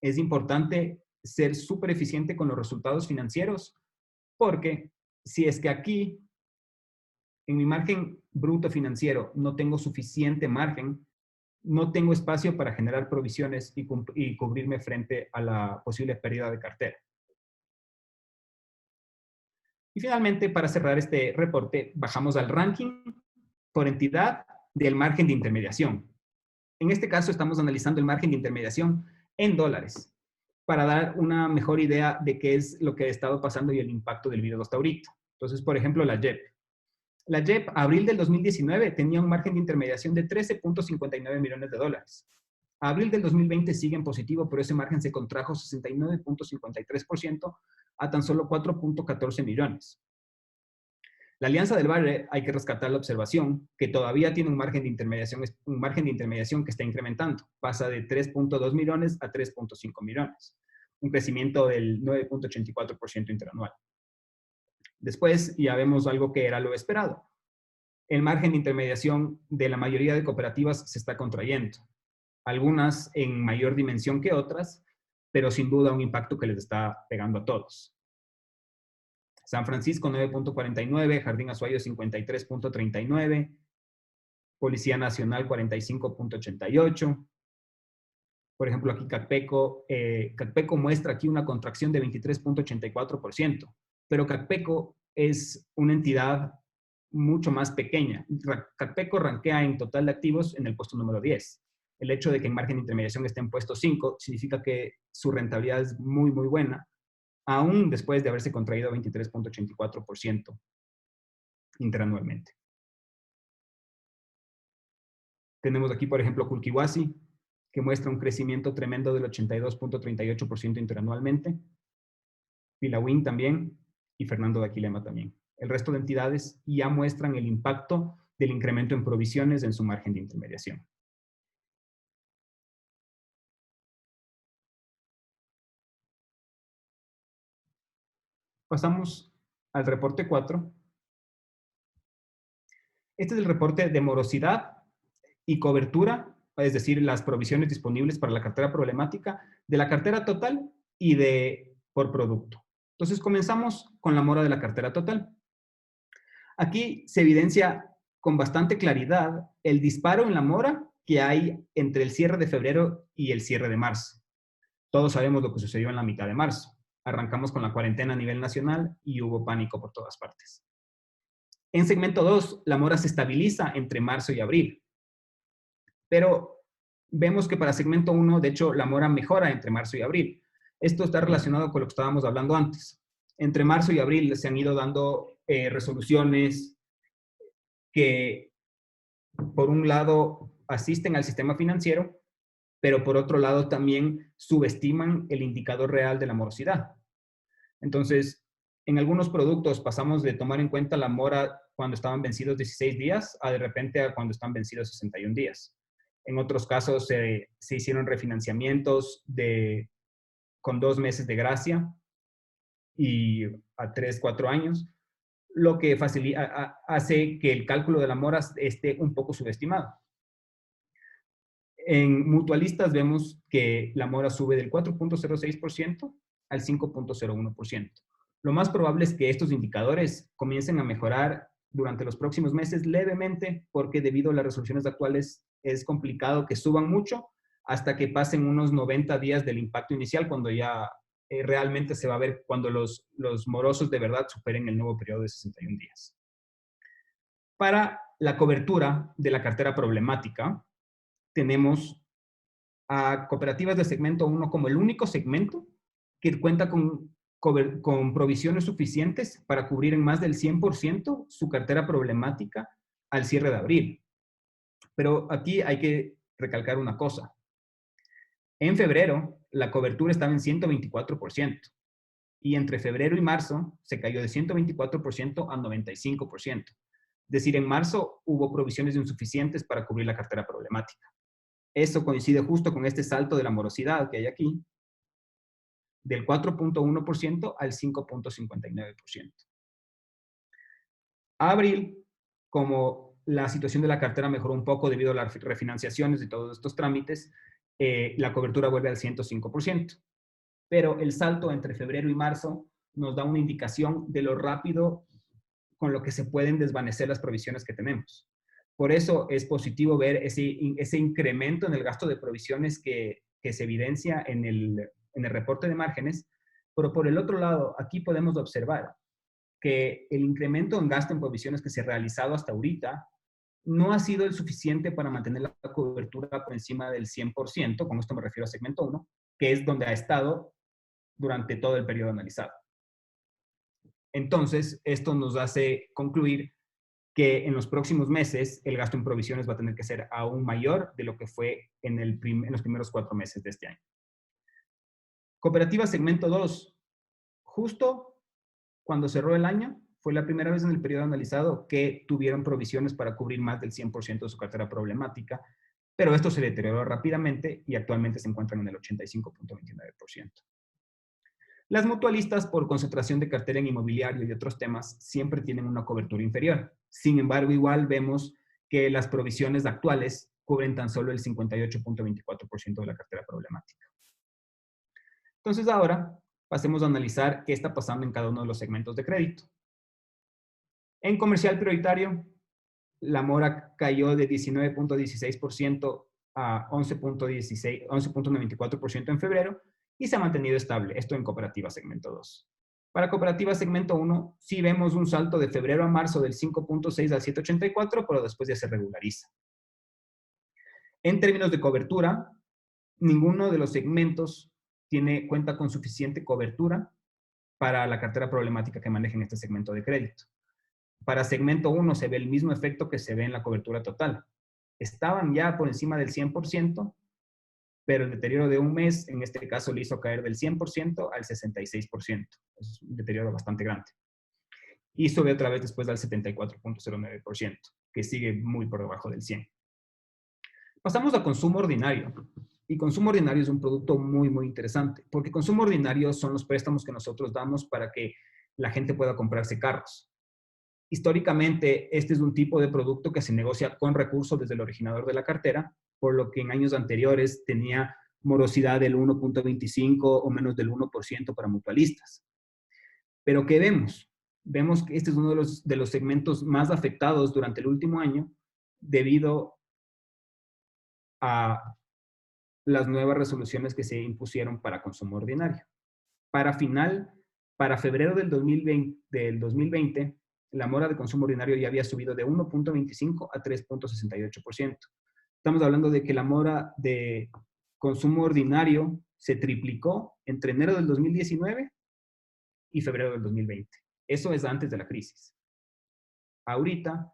es importante ser súper eficiente con los resultados financieros, porque si es que aquí, en mi margen bruto financiero, no tengo suficiente margen, no tengo espacio para generar provisiones y cubrirme frente a la posible pérdida de cartera. Y finalmente, para cerrar este reporte, bajamos al ranking por entidad del margen de intermediación. En este caso, estamos analizando el margen de intermediación en dólares para dar una mejor idea de qué es lo que ha estado pasando y el impacto del virus hasta ahorita. Entonces, por ejemplo, la JEP. La JEP, abril del 2019, tenía un margen de intermediación de 13.59 millones de dólares. Abril del 2020 sigue en positivo, pero ese margen se contrajo 69.53% a tan solo 4.14 millones. La Alianza del Valle, hay que rescatar la observación que todavía tiene un margen de intermediación que está incrementando. Pasa de 3.2 millones a 3.5 millones. Un crecimiento del 9.84% interanual. Después ya vemos algo que era lo esperado. El margen de intermediación de la mayoría de cooperativas se está contrayendo. Algunas en mayor dimensión que otras, pero sin duda un impacto que les está pegando a todos. San Francisco 9.49, Jardín Azuayo 53.39, Policía Nacional 45.88. Por ejemplo, aquí CACPECO muestra aquí una contracción de 23.84%, pero CACPECO es una entidad mucho más pequeña. CACPECO rankea en total de activos en el puesto número 10. El hecho de que en margen de intermediación esté en puesto 5 significa que su rentabilidad es muy, muy buena, aún después de haberse contraído 23.84% interanualmente. Tenemos aquí, por ejemplo, Kulkiwasi, que muestra un crecimiento tremendo del 82.38% interanualmente. Pilawin también, y Fernando de Aquilema también. El resto de entidades ya muestran el impacto del incremento en provisiones en su margen de intermediación. Pasamos al reporte 4. Este es el reporte de morosidad y cobertura, es decir, las provisiones disponibles para la cartera problemática, de la cartera total y por producto. Entonces, comenzamos con la mora de la cartera total. Aquí se evidencia con bastante claridad el disparo en la mora que hay entre el cierre de febrero y el cierre de marzo. Todos sabemos lo que sucedió en la mitad de marzo. Arrancamos con la cuarentena a nivel nacional y hubo pánico por todas partes. En segmento 2, la mora se estabiliza entre marzo y abril. Pero vemos que para segmento 1, de hecho, la mora mejora entre marzo y abril. Esto está relacionado con lo que estábamos hablando antes. Entre marzo y abril se han ido dando resoluciones que, por un lado, asisten al sistema financiero, pero por otro lado también subestiman el indicador real de la morosidad. Entonces, en algunos productos pasamos de tomar en cuenta la mora cuando estaban vencidos 16 días a de repente a cuando están vencidos 61 días. En otros casos se hicieron refinanciamientos con 2 meses de gracia y a 3, 4 años, lo que hace que el cálculo de la mora esté un poco subestimado. En mutualistas vemos que la mora sube del 4.06% al 5.01%. Lo más probable es que estos indicadores comiencen a mejorar durante los próximos meses levemente, porque debido a las resoluciones actuales es complicado que suban mucho hasta que pasen unos 90 días del impacto inicial, cuando ya realmente se va a ver cuando los morosos de verdad superen el nuevo periodo de 61 días. Para la cobertura de la cartera problemática, tenemos a cooperativas de segmento 1 como el único segmento que cuenta con provisiones suficientes para cubrir en más del 100% su cartera problemática al cierre de abril. Pero aquí hay que recalcar una cosa. En febrero, la cobertura estaba en 124%, y entre febrero y marzo se cayó de 124% a 95%. Es decir, en marzo hubo provisiones insuficientes para cubrir la cartera problemática. Eso coincide justo con este salto de la morosidad que hay aquí, del 4.1% al 5.59%. A abril, como la situación de la cartera mejoró un poco debido a las refinanciaciones y todos estos trámites, la cobertura vuelve al 105%. Pero el salto entre febrero y marzo nos da una indicación de lo rápido con lo que se pueden desvanecer las provisiones que tenemos. Por eso es positivo ver ese incremento en el gasto de provisiones que se evidencia en el reporte de márgenes, pero por el otro lado, aquí podemos observar que el incremento en gasto en provisiones que se ha realizado hasta ahorita no ha sido el suficiente para mantener la cobertura por encima del 100%, con esto me refiero a segmento 1, que es donde ha estado durante todo el periodo analizado. Entonces, esto nos hace concluir que en los próximos meses el gasto en provisiones va a tener que ser aún mayor de lo que fue en los primeros 4 meses de este año. Cooperativa segmento 2, justo cuando cerró el año, fue la primera vez en el periodo analizado que tuvieron provisiones para cubrir más del 100% de su cartera problemática, pero esto se deterioró rápidamente y actualmente se encuentran en el 85.29%. Las mutualistas, por concentración de cartera en inmobiliario y otros temas, siempre tienen una cobertura inferior. Sin embargo, igual vemos que las provisiones actuales cubren tan solo el 58.24% de la cartera problemática. Entonces ahora pasemos a analizar qué está pasando en cada uno de los segmentos de crédito. En comercial prioritario, la mora cayó de 19.16% a 11.94% en febrero y se ha mantenido estable, esto en cooperativa segmento 2. Para cooperativa segmento 1, sí vemos un salto de febrero a marzo del 5.6 al 7.84, pero después ya se regulariza. En términos de cobertura, ninguno de los segmentos cuenta con suficiente cobertura para la cartera problemática que maneja en este segmento de crédito. Para segmento 1 se ve el mismo efecto que se ve en la cobertura total. Estaban ya por encima del 100%, pero el deterioro de un mes, en este caso, le hizo caer del 100% al 66%. Es un deterioro bastante grande. Y sube otra vez después al 74.09%, que sigue muy por debajo del 100%. Pasamos a consumo ordinario. Y consumo ordinario es un producto muy, muy interesante, porque consumo ordinario son los préstamos que nosotros damos para que la gente pueda comprarse carros. Históricamente, este es un tipo de producto que se negocia con recursos desde el originador de la cartera, por lo que en años anteriores tenía morosidad del 1.25 o menos del 1% para mutualistas. Pero ¿qué vemos? Vemos que este es uno de los segmentos más afectados durante el último año debido a las nuevas resoluciones que se impusieron para consumo ordinario. Para febrero del 2020, la mora de consumo ordinario ya había subido de 1.25 a 3.68%. Estamos hablando de que la mora de consumo ordinario se triplicó entre enero del 2019 y febrero del 2020. Eso es antes de la crisis. Ahorita,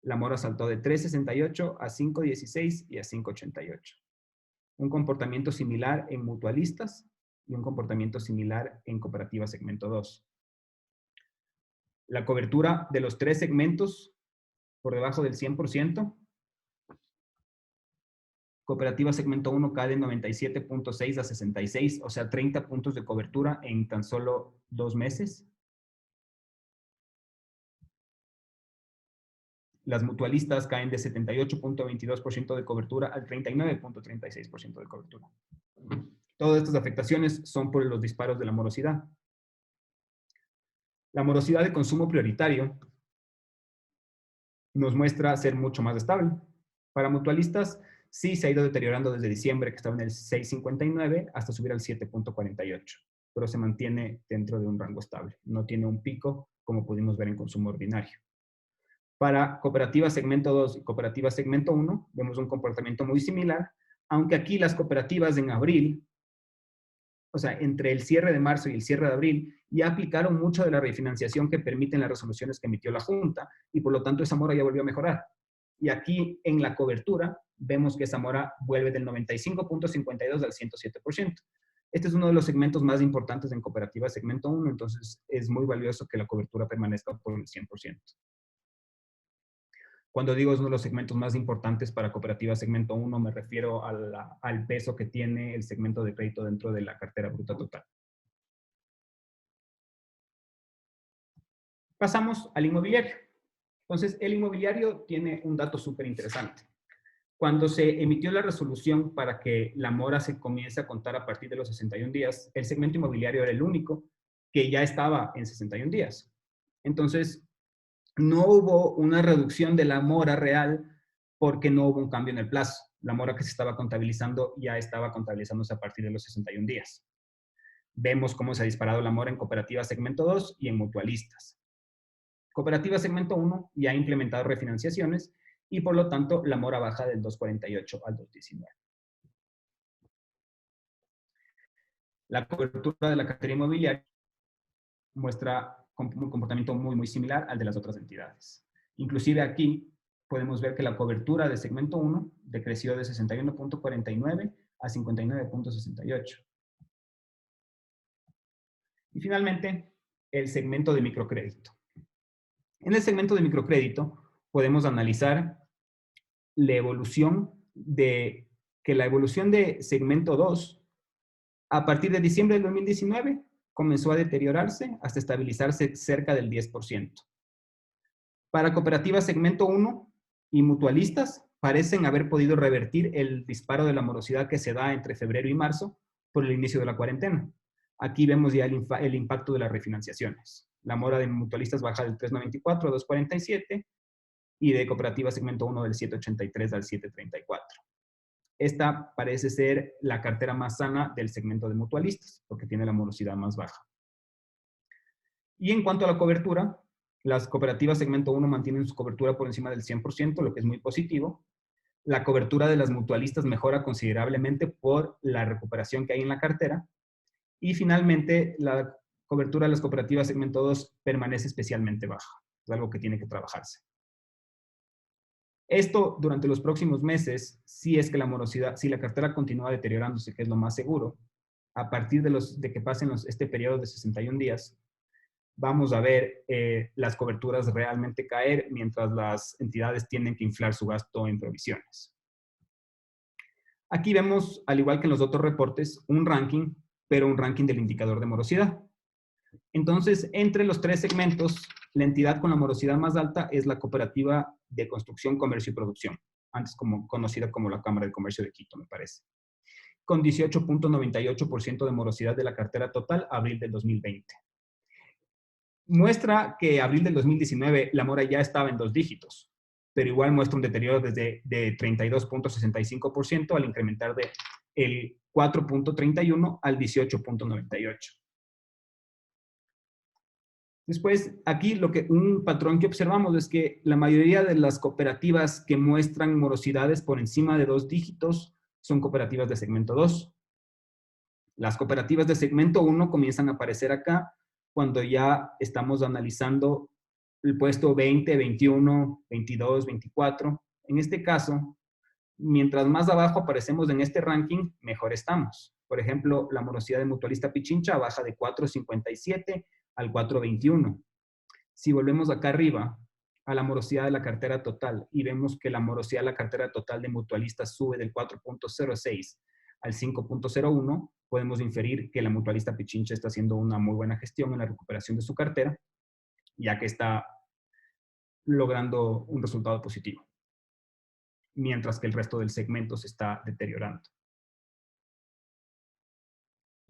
la mora saltó de 3.68 a 5.16 y a 5.88. Un comportamiento similar en mutualistas y un comportamiento similar en cooperativa segmento 2. La cobertura de los tres segmentos por debajo del 100%. Cooperativa segmento 1 cae de 97.6 a 66, o sea, 30 puntos de cobertura en tan solo 2 meses. Las mutualistas caen de 78.22% de cobertura al 39.36% de cobertura. Todas estas afectaciones son por los disparos de la morosidad. La morosidad de consumo prioritario nos muestra ser mucho más estable. Para mutualistas, sí se ha ido deteriorando desde diciembre, que estaba en el 6.59, hasta subir al 7.48, pero se mantiene dentro de un rango estable. No tiene un pico, como pudimos ver en consumo ordinario. Para cooperativa segmento 2 y cooperativa segmento 1, vemos un comportamiento muy similar, aunque aquí las cooperativas en abril, o sea, entre el cierre de marzo y el cierre de abril, ya aplicaron mucho de la refinanciación que permiten las resoluciones que emitió la Junta, y por lo tanto esa mora ya volvió a mejorar. Y aquí en la cobertura vemos que esa mora vuelve del 95.52 al 107%. Este es uno de los segmentos más importantes en cooperativa segmento 1, entonces es muy valioso que la cobertura permanezca por el 100%. Cuando digo es uno de los segmentos más importantes para cooperativa segmento 1, me refiero al peso que tiene el segmento de crédito dentro de la cartera bruta total. Pasamos al inmobiliario. Entonces, el inmobiliario tiene un dato súper interesante. Cuando se emitió la resolución para que la mora se comience a contar a partir de los 61 días, el segmento inmobiliario era el único que ya estaba en 61 días. Entonces, no hubo una reducción de la mora real porque no hubo un cambio en el plazo. La mora que se estaba contabilizando ya estaba contabilizándose a partir de los 61 días. Vemos cómo se ha disparado la mora en cooperativa segmento 2 y en mutualistas. Cooperativa segmento 1 ya ha implementado refinanciaciones y por lo tanto la mora baja del 2.48 al 2.19. La cobertura de la cartera inmobiliaria muestra un comportamiento muy, muy similar al de las otras entidades. Inclusive aquí podemos ver que la cobertura de segmento 1 decreció de 61.49 a 59.68. Y finalmente, el segmento de microcrédito. En el segmento de microcrédito podemos analizar la evolución de segmento 2 a partir de diciembre del 2019 comenzó a deteriorarse hasta estabilizarse cerca del 10%. Para cooperativas segmento 1 y mutualistas, parecen haber podido revertir el disparo de la morosidad que se da entre febrero y marzo por el inicio de la cuarentena. Aquí vemos ya el impacto de las refinanciaciones. La mora de mutualistas baja del 3.94 a 2.47 y de cooperativas segmento 1 del 7.83 al 7.34. Esta parece ser la cartera más sana del segmento de mutualistas, porque tiene la morosidad más baja. Y en cuanto a la cobertura, las cooperativas segmento 1 mantienen su cobertura por encima del 100%, lo que es muy positivo. La cobertura de las mutualistas mejora considerablemente por la recuperación que hay en la cartera. Y finalmente, la cobertura de las cooperativas segmento 2 permanece especialmente baja. Es algo que tiene que trabajarse. Esto durante los próximos meses, si es que la morosidad, si la cartera continúa deteriorándose, que es lo más seguro, a partir de que pasen este periodo de 61 días, vamos a ver las coberturas realmente caer mientras las entidades tienen que inflar su gasto en provisiones. Aquí vemos, al igual que en los otros reportes, un ranking, pero un ranking del indicador de morosidad. Entonces, entre los tres segmentos, la entidad con la morosidad más alta es la Cooperativa de Construcción, Comercio y Producción, antes conocida como la Cámara de Comercio de Quito, me parece, con 18.98% de morosidad de la cartera total, abril del 2020. Muestra que abril del 2019 la mora ya estaba en 2 dígitos, pero igual muestra un deterioro de 32.65% al incrementar de el 4.31 al 18.98. Después, aquí un patrón que observamos es que la mayoría de las cooperativas que muestran morosidades por encima de 2 dígitos son cooperativas de segmento 2. Las cooperativas de segmento 1 comienzan a aparecer acá cuando ya estamos analizando el puesto 20, 21, 22, 24. En este caso, mientras más abajo aparecemos en este ranking, mejor estamos. Por ejemplo, la morosidad de Mutualista Pichincha baja de 4.57 al 4.21. Si volvemos acá arriba a la morosidad de la cartera total y vemos que la morosidad de la cartera total de mutualistas sube del 4.06 al 5.01, podemos inferir que la Mutualista Pichincha está haciendo una muy buena gestión en la recuperación de su cartera, ya que está logrando un resultado positivo, mientras que el resto del segmento se está deteriorando.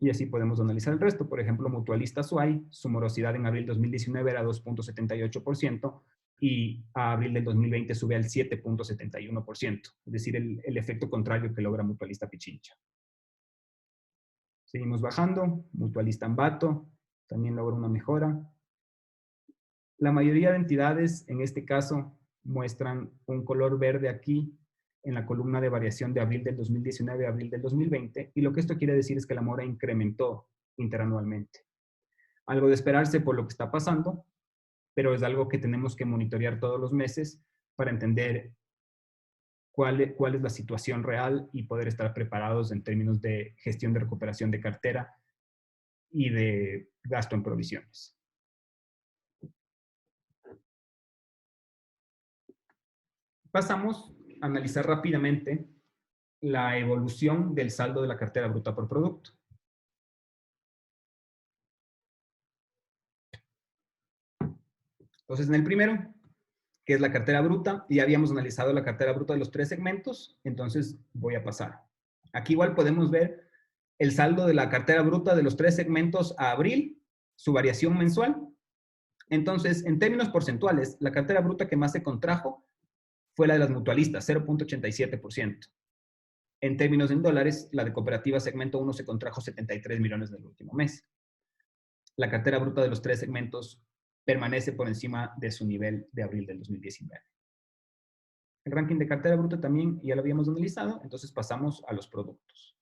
Y así podemos analizar el resto. Por ejemplo, Mutualista Suay, su morosidad en abril 2019 era 2.78% y a abril del 2020 sube al 7.71%, es decir, el efecto contrario que logra Mutualista Pichincha. Seguimos bajando, Mutualista Ambato también logra una mejora. La mayoría de entidades, en este caso, muestran un color verde aquí en la columna de variación de abril del 2019 a abril del 2020, y lo que esto quiere decir es que la mora incrementó interanualmente. Algo de esperarse por lo que está pasando, pero es algo que tenemos que monitorear todos los meses para entender cuál es la situación real y poder estar preparados en términos de gestión de recuperación de cartera y de gasto en provisiones. Pasamos a analizar rápidamente la evolución del saldo de la cartera bruta por producto. Entonces, en el primero, que es la cartera bruta, ya habíamos analizado la cartera bruta de los 3 segmentos, entonces voy a pasar. Aquí igual podemos ver el saldo de la cartera bruta de los 3 segmentos a abril, su variación mensual. Entonces, en términos porcentuales, la cartera bruta que más se contrajo fue la de las mutualistas, 0.87%. En términos en dólares, la de cooperativa segmento 1 se contrajo 73 millones del último mes. La cartera bruta de los 3 segmentos permanece por encima de su nivel de abril del 2019. El ranking de cartera bruta también ya lo habíamos analizado, entonces pasamos a los productos.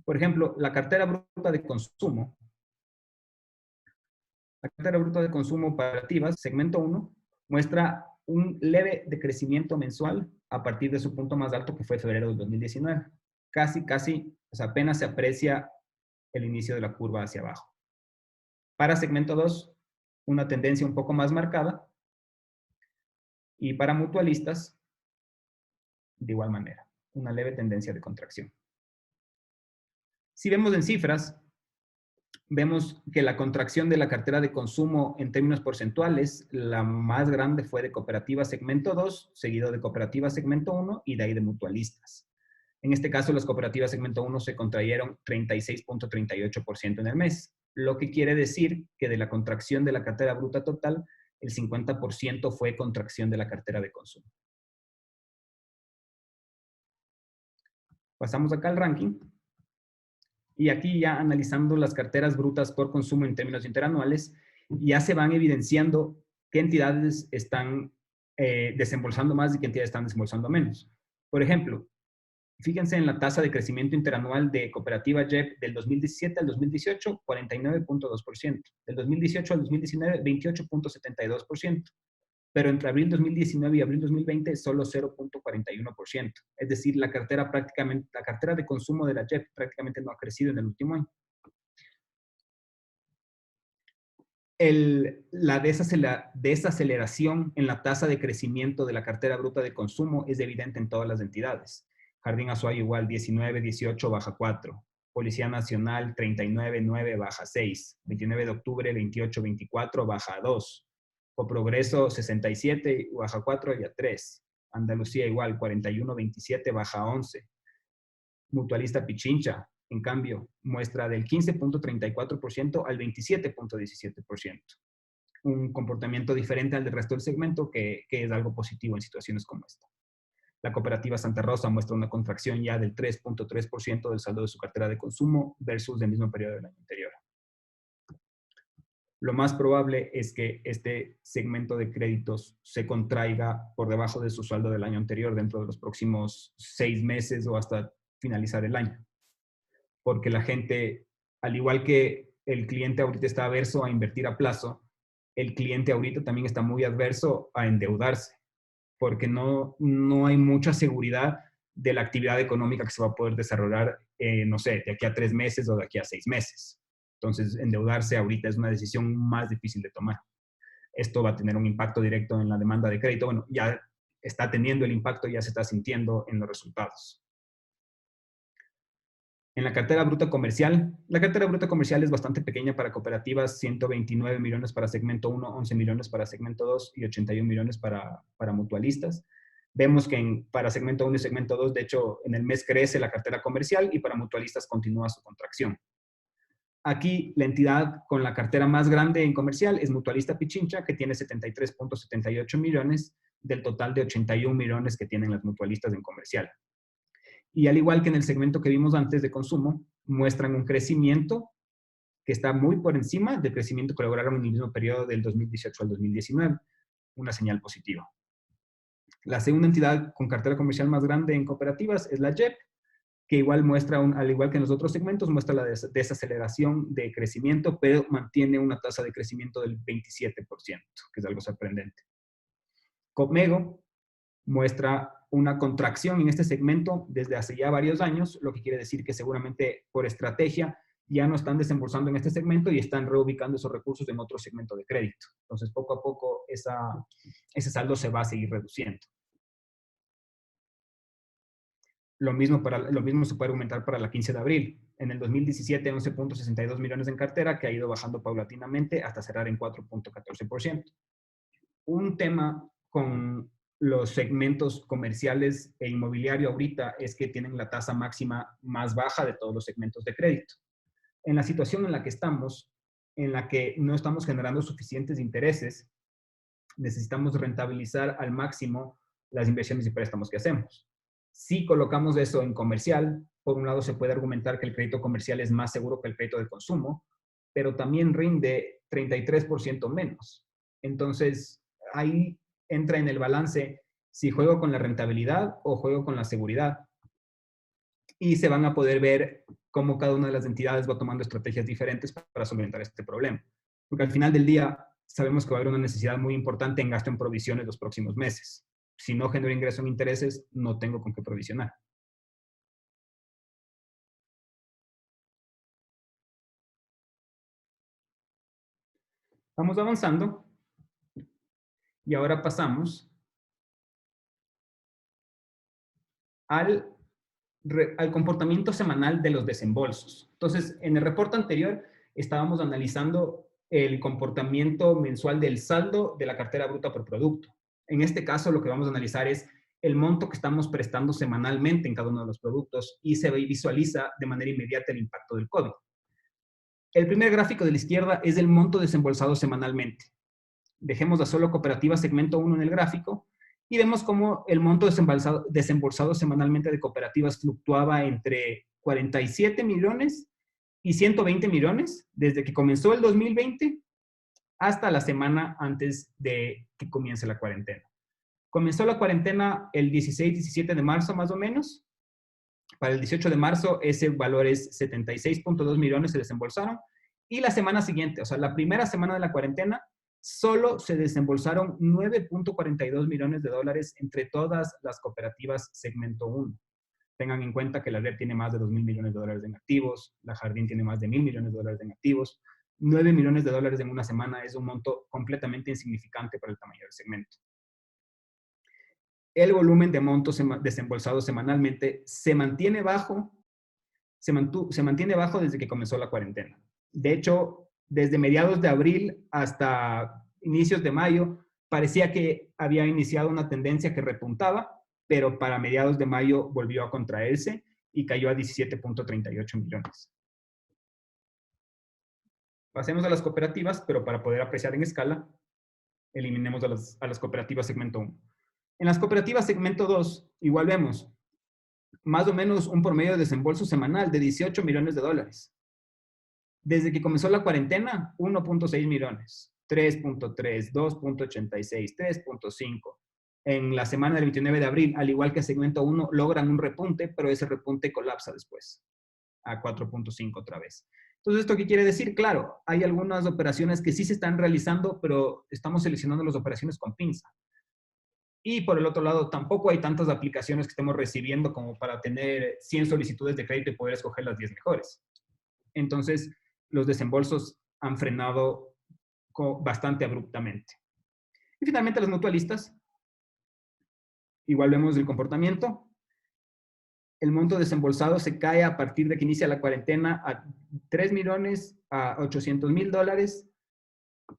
Por ejemplo, la cartera bruta de consumo. La cartera bruta de consumo operativas, segmento 1, muestra un leve decrecimiento mensual a partir de su punto más alto que fue febrero de 2019. O sea, apenas se aprecia el inicio de la curva hacia abajo. Para segmento 2, una tendencia un poco más marcada, Y para mutualistas, de igual manera, una leve tendencia de contracción. Si vemos en cifras, vemos que la contracción de la cartera de consumo en términos porcentuales, la más grande fue de cooperativa segmento 2, seguido de cooperativa segmento 1 y de ahí de mutualistas. En este caso, las cooperativas segmento 1 se contrayeron 36.38% en el mes, lo que quiere decir que de la contracción de la cartera bruta total, el 50% fue contracción de la cartera de consumo. Pasamos acá al ranking. Y aquí ya analizando las carteras brutas por consumo en términos interanuales, ya se van evidenciando qué entidades están desembolsando más y qué entidades están desembolsando menos. Por ejemplo, fíjense en la tasa de crecimiento interanual de cooperativa JEP del 2017 al 2018, 49.2%. Del 2018 al 2019, 28.72%. Pero entre abril 2019 y abril 2020 solo 0.41%. Es decir, la cartera de consumo de la JEP prácticamente no ha crecido en el último año. La desaceleración en la tasa de crecimiento de la cartera bruta de consumo es evidente en todas las entidades. Jardín Azuay igual 19, 18 baja 4. Policía Nacional 39, 9 baja 6. 29 de octubre 28, 24 baja 2. Coprogreso 67 baja 4 y a 3. Andalucía igual 41, 27 baja 11. Mutualista Pichincha, en cambio, muestra del 15.34% al 27.17%. Un comportamiento diferente al del resto del segmento que es algo positivo en situaciones como esta. La cooperativa Santa Rosa muestra una contracción ya del 3.3% del saldo de su cartera de consumo versus el mismo periodo del año anterior. Lo más probable es que este segmento de créditos se contraiga por debajo de su saldo del año anterior dentro de los próximos 6 meses o hasta finalizar el año. Porque la gente, al igual que el cliente ahorita está averso a invertir a plazo, el cliente ahorita también está muy adverso a endeudarse, porque no hay mucha seguridad de la actividad económica que se va a poder desarrollar, no sé, de aquí a 3 meses o de aquí a 6 meses. Entonces, endeudarse ahorita es una decisión más difícil de tomar. Esto va a tener un impacto directo en la demanda de crédito. Bueno, ya está teniendo el impacto, ya se está sintiendo en los resultados. En la cartera bruta comercial, la cartera bruta comercial es bastante pequeña para cooperativas, 129 millones para segmento 1, 11 millones para segmento 2 y 81 millones para mutualistas. Vemos que para segmento 1 y segmento 2, de hecho, en el mes crece la cartera comercial y para mutualistas continúa su contracción. Aquí la entidad con la cartera más grande en comercial es Mutualista Pichincha, que tiene 73.78 millones del total de 81 millones que tienen las mutualistas en comercial. Y al igual que en el segmento que vimos antes de consumo, muestran un crecimiento que está muy por encima del crecimiento que lograron en el mismo periodo del 2018 al 2019, una señal positiva. La segunda entidad con cartera comercial más grande en cooperativas es la JEP, que igual muestra, al igual que en los otros segmentos, muestra la desaceleración de crecimiento, pero mantiene una tasa de crecimiento del 27%, que es algo sorprendente. Copmego muestra una contracción en este segmento desde hace ya varios años, lo que quiere decir que seguramente por estrategia ya no están desembolsando en este segmento y están reubicando esos recursos en otro segmento de crédito. Entonces, poco a poco, ese saldo se va a seguir reduciendo. Lo mismo se puede aumentar para la 15 de abril. En el 2017, 11.62 millones en cartera, que ha ido bajando paulatinamente hasta cerrar en 4.14%. Un tema con los segmentos comerciales e inmobiliario ahorita es que tienen la tasa máxima más baja de todos los segmentos de crédito. En la situación en la que estamos, en la que no estamos generando suficientes intereses, necesitamos rentabilizar al máximo las inversiones y préstamos que hacemos. Si colocamos eso en comercial, por un lado se puede argumentar que el crédito comercial es más seguro que el crédito de consumo, pero también rinde 33% menos. Entonces, ahí entra en el balance si juego con la rentabilidad o juego con la seguridad. Y se van a poder ver cómo cada una de las entidades va tomando estrategias diferentes para solventar este problema. Porque al final del día sabemos que va a haber una necesidad muy importante en gasto en provisiones los próximos meses. Si no genero ingreso en intereses, no tengo con qué provisionar. Vamos avanzando y ahora pasamos al comportamiento semanal de los desembolsos. Entonces, en el reporte anterior estábamos analizando el comportamiento mensual del saldo de la cartera bruta por producto. En este caso, lo que vamos a analizar es el monto que estamos prestando semanalmente en cada uno de los productos y se visualiza de manera inmediata el impacto del COVID. El primer gráfico de la izquierda es el monto desembolsado semanalmente. Dejemos a solo cooperativa segmento 1 en el gráfico y vemos cómo el monto desembolsado semanalmente de cooperativas fluctuaba entre 47 millones y 120 millones desde que comenzó el 2020 hasta la semana antes de que comience la cuarentena. Comenzó la cuarentena el 16-17 de marzo más o menos. Para el 18 de marzo ese valor es 76.2 millones se desembolsaron y la semana siguiente, o sea, la primera semana de la cuarentena, solo se desembolsaron 9.42 millones de dólares entre todas las cooperativas segmento 1. Tengan en cuenta que la red tiene más de 2.000 millones de dólares en activos, la Jardín tiene más de 1.000 millones de dólares en activos. 9 millones de dólares en una semana es un monto completamente insignificante para el tamaño del segmento. El volumen de montos desembolsados semanalmente se mantiene bajo, se mantiene bajo desde que comenzó la cuarentena. De hecho, desde mediados de abril hasta inicios de mayo, parecía que había iniciado una tendencia que repuntaba, pero para mediados de mayo volvió a contraerse y cayó a 17.38 millones. Pasemos a las cooperativas, pero para poder apreciar en escala, eliminemos a las cooperativas segmento 1. En las cooperativas segmento 2, igual vemos más o menos un promedio de desembolso semanal de 18 millones de dólares. Desde que comenzó la cuarentena, 1.6 millones, 3.3, 2.86, 3.5. En la semana del 29 de abril, al igual que segmento 1, logran un repunte, pero ese repunte colapsa después a 4.5 otra vez. Entonces, ¿esto qué quiere decir? Claro, hay algunas operaciones que sí se están realizando, pero estamos seleccionando las operaciones con pinza. Y por el otro lado, tampoco hay tantas aplicaciones que estemos recibiendo como para tener 100 solicitudes de crédito y poder escoger las 10 mejores. Entonces, los desembolsos han frenado bastante abruptamente. Y finalmente, las mutualistas. Igual vemos el comportamiento. El monto desembolsado se cae a partir de que inicia la cuarentena a 3 millones a 800 mil dólares.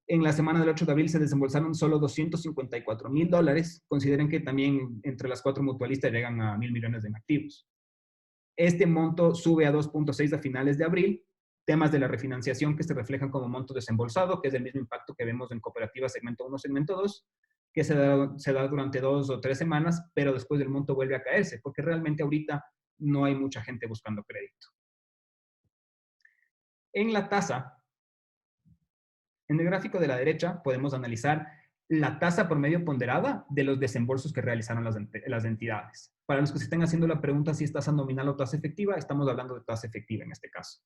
En la semana del 8 de abril se desembolsaron solo 254 mil dólares. Consideren que también entre las 4 mutualistas llegan a 1.000 millones en activos. Este monto sube a 2.6 a finales de abril. Temas de la refinanciación que se reflejan como monto desembolsado, que es el mismo impacto que vemos en cooperativa segmento 1, segmento 2, que se da durante 2 o 3 semanas, pero después el monto vuelve a caerse, porque realmente ahorita no hay mucha gente buscando crédito. En la tasa, en el gráfico de la derecha podemos analizar la tasa promedio ponderada de los desembolsos que realizaron las entidades. Para los que se estén haciendo la pregunta si es tasa nominal o tasa efectiva, estamos hablando de tasa efectiva en este caso.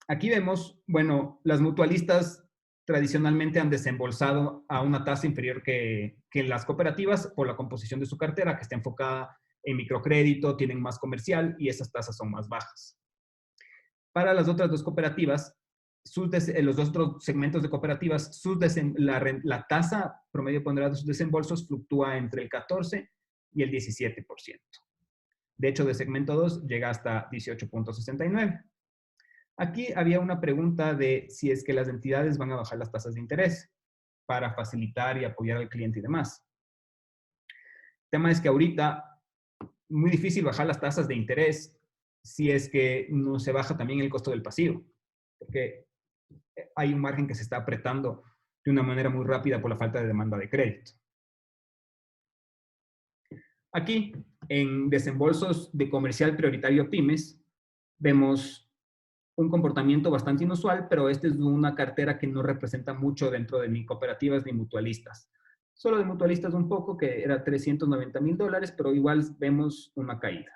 Aquí vemos, bueno, las mutualistas tradicionalmente han desembolsado a una tasa inferior que las cooperativas por la composición de su cartera, que está enfocada en microcrédito, tienen más comercial y esas tasas son más bajas. Para las otras dos cooperativas, los otros segmentos de cooperativas, la tasa promedio ponderada de sus desembolsos fluctúa entre el 14 y el 17%. De hecho, de segmento 2 llega hasta 18.69. Aquí había una pregunta de si es que las entidades van a bajar las tasas de interés para facilitar y apoyar al cliente y demás. El tema es que ahorita muy difícil bajar las tasas de interés si es que no se baja también el costo del pasivo, porque hay un margen que se está apretando de una manera muy rápida por la falta de demanda de crédito. Aquí, en desembolsos de comercial prioritario pymes, vemos un comportamiento bastante inusual, pero este es una cartera que no representa mucho dentro de ni cooperativas ni mutualistas. Solo de mutualistas un poco, que era 390 mil dólares, pero igual vemos una caída.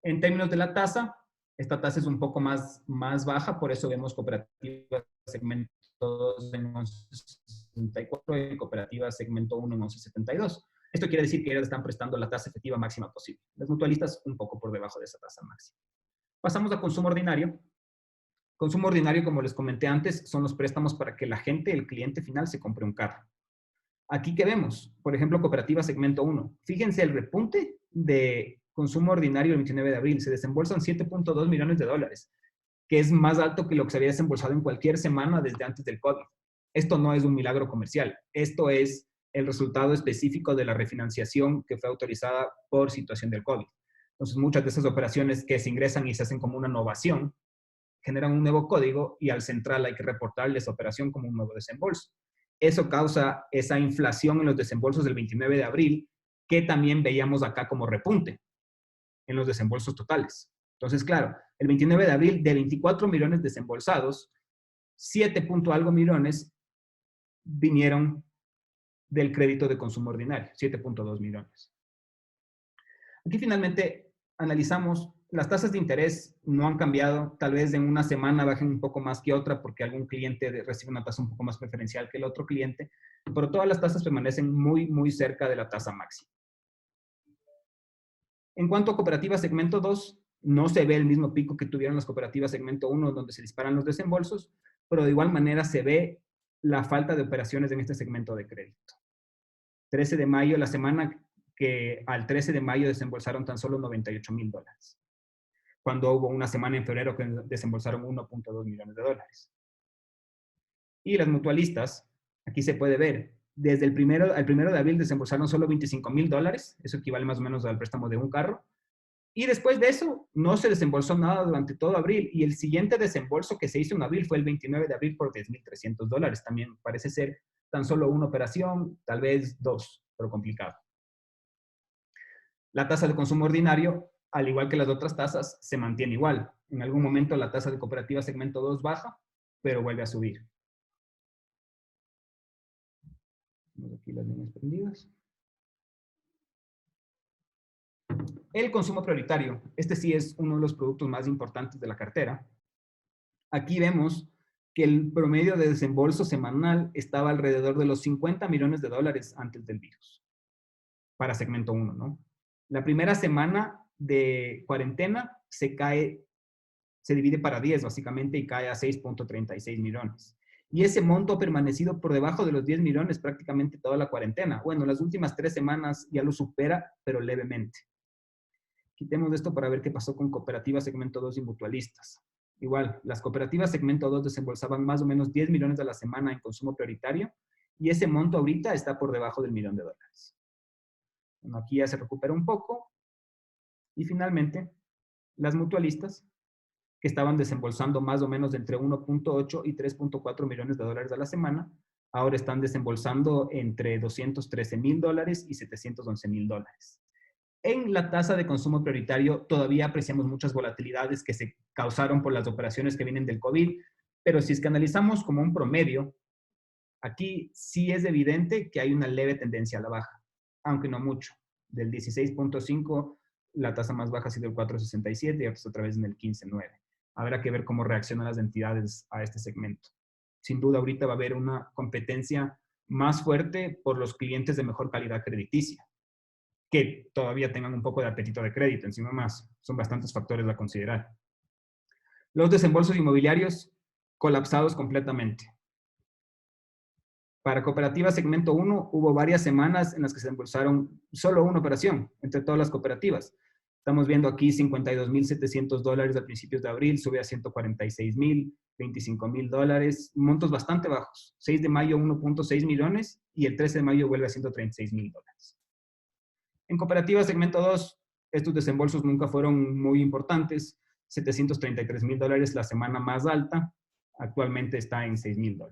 En términos de la tasa, esta tasa es un poco más baja, por eso vemos cooperativas segmento 2 en 11.64 y cooperativas segmento 1 en 11.72. Esto quiere decir que ellas están prestando la tasa efectiva máxima posible. Las mutualistas un poco por debajo de esa tasa máxima. Pasamos a consumo ordinario. Consumo ordinario, como les comenté antes, son los préstamos para que la gente, el cliente final, se compre un carro. Aquí que vemos, por ejemplo, cooperativa segmento 1. Fíjense el repunte de consumo ordinario el 29 de abril. Se desembolsan 7.2 millones de dólares, que es más alto que lo que se había desembolsado en cualquier semana desde antes del COVID. Esto no es un milagro comercial. Esto es el resultado específico de la refinanciación que fue autorizada por situación del COVID. Entonces, muchas de esas operaciones que se ingresan y se hacen como una novación, generan un nuevo código y al central hay que reportarle esa operación como un nuevo desembolso. Eso causa esa inflación en los desembolsos del 29 de abril, que también veíamos acá como repunte en los desembolsos totales. Entonces, claro, el 29 de abril, de 24 millones desembolsados, 7 punto algo millones vinieron del crédito de consumo ordinario, 7.2 millones. Aquí finalmente analizamos, las tasas de interés no han cambiado, tal vez en una semana bajen un poco más que otra porque algún cliente recibe una tasa un poco más preferencial que el otro cliente, pero todas las tasas permanecen muy, muy cerca de la tasa máxima. En cuanto a cooperativas segmento 2, no se ve el mismo pico que tuvieron las cooperativas segmento 1, donde se disparan los desembolsos, pero de igual manera se ve la falta de operaciones en este segmento de crédito. 13 de mayo, la semana que al 13 de mayo desembolsaron tan solo $98,000, cuando hubo una semana en febrero que desembolsaron 1.2 millones de dólares. Y las mutualistas, aquí se puede ver, desde el primero de abril desembolsaron solo $25,000, eso equivale más o menos al préstamo de un carro, y después de eso no se desembolsó nada durante todo abril, y el siguiente desembolso que se hizo en abril fue el 29 de abril por $10,300, también parece ser tan solo una operación, tal vez dos, pero complicado. La tasa de consumo ordinario, al igual que las otras tasas, se mantiene igual. En algún momento la tasa de cooperativa segmento 2 baja, pero vuelve a subir. Aquí las líneas prendidas. El consumo prioritario. Este sí es uno de los productos más importantes de la cartera. Aquí vemos que el promedio de desembolso semanal estaba alrededor de los $50 millones antes del virus, para segmento 1, ¿no? La primera semana de cuarentena se divide para 10 básicamente y cae a 6.36 millones. Y ese monto ha permanecido por debajo de los 10 millones prácticamente toda la cuarentena. Bueno, las últimas 3 semanas ya lo supera, pero levemente. Quitemos esto para ver qué pasó con cooperativas segmento 2 y mutualistas. Igual, las cooperativas segmento 2 desembolsaban más o menos 10 millones a la semana en consumo prioritario y ese monto ahorita está por debajo del $1,000,000. Bueno, aquí ya se recupera un poco. Y finalmente, las mutualistas, que estaban desembolsando más o menos entre 1.8 y 3.4 millones de dólares a la semana, ahora están desembolsando entre $213,000 y $711,000. En la tasa de consumo prioritario todavía apreciamos muchas volatilidades que se causaron por las operaciones que vienen del COVID, pero si es que analizamos como un promedio, aquí sí es evidente que hay una leve tendencia a la baja, aunque no mucho. Del 16.5, la tasa más baja ha sido el 4.67 y ahora otra vez en el 15.9. Habrá que ver cómo reaccionan las entidades a este segmento. Sin duda, ahorita va a haber una competencia más fuerte por los clientes de mejor calidad crediticia, que todavía tengan un poco de apetito de crédito encima más. Son bastantes factores a considerar. Los desembolsos inmobiliarios colapsados completamente. Para cooperativas segmento 1 hubo varias semanas en las que se desembolsaron solo una operación entre todas las cooperativas. Estamos viendo aquí $52,700 a principios de abril, sube a $146,000, $25,000, montos bastante bajos. 6 de mayo 1.6 millones y el 13 de mayo vuelve a $136,000. En cooperativas segmento 2, estos desembolsos nunca fueron muy importantes. $733,000 la semana más alta, actualmente está en $6,000.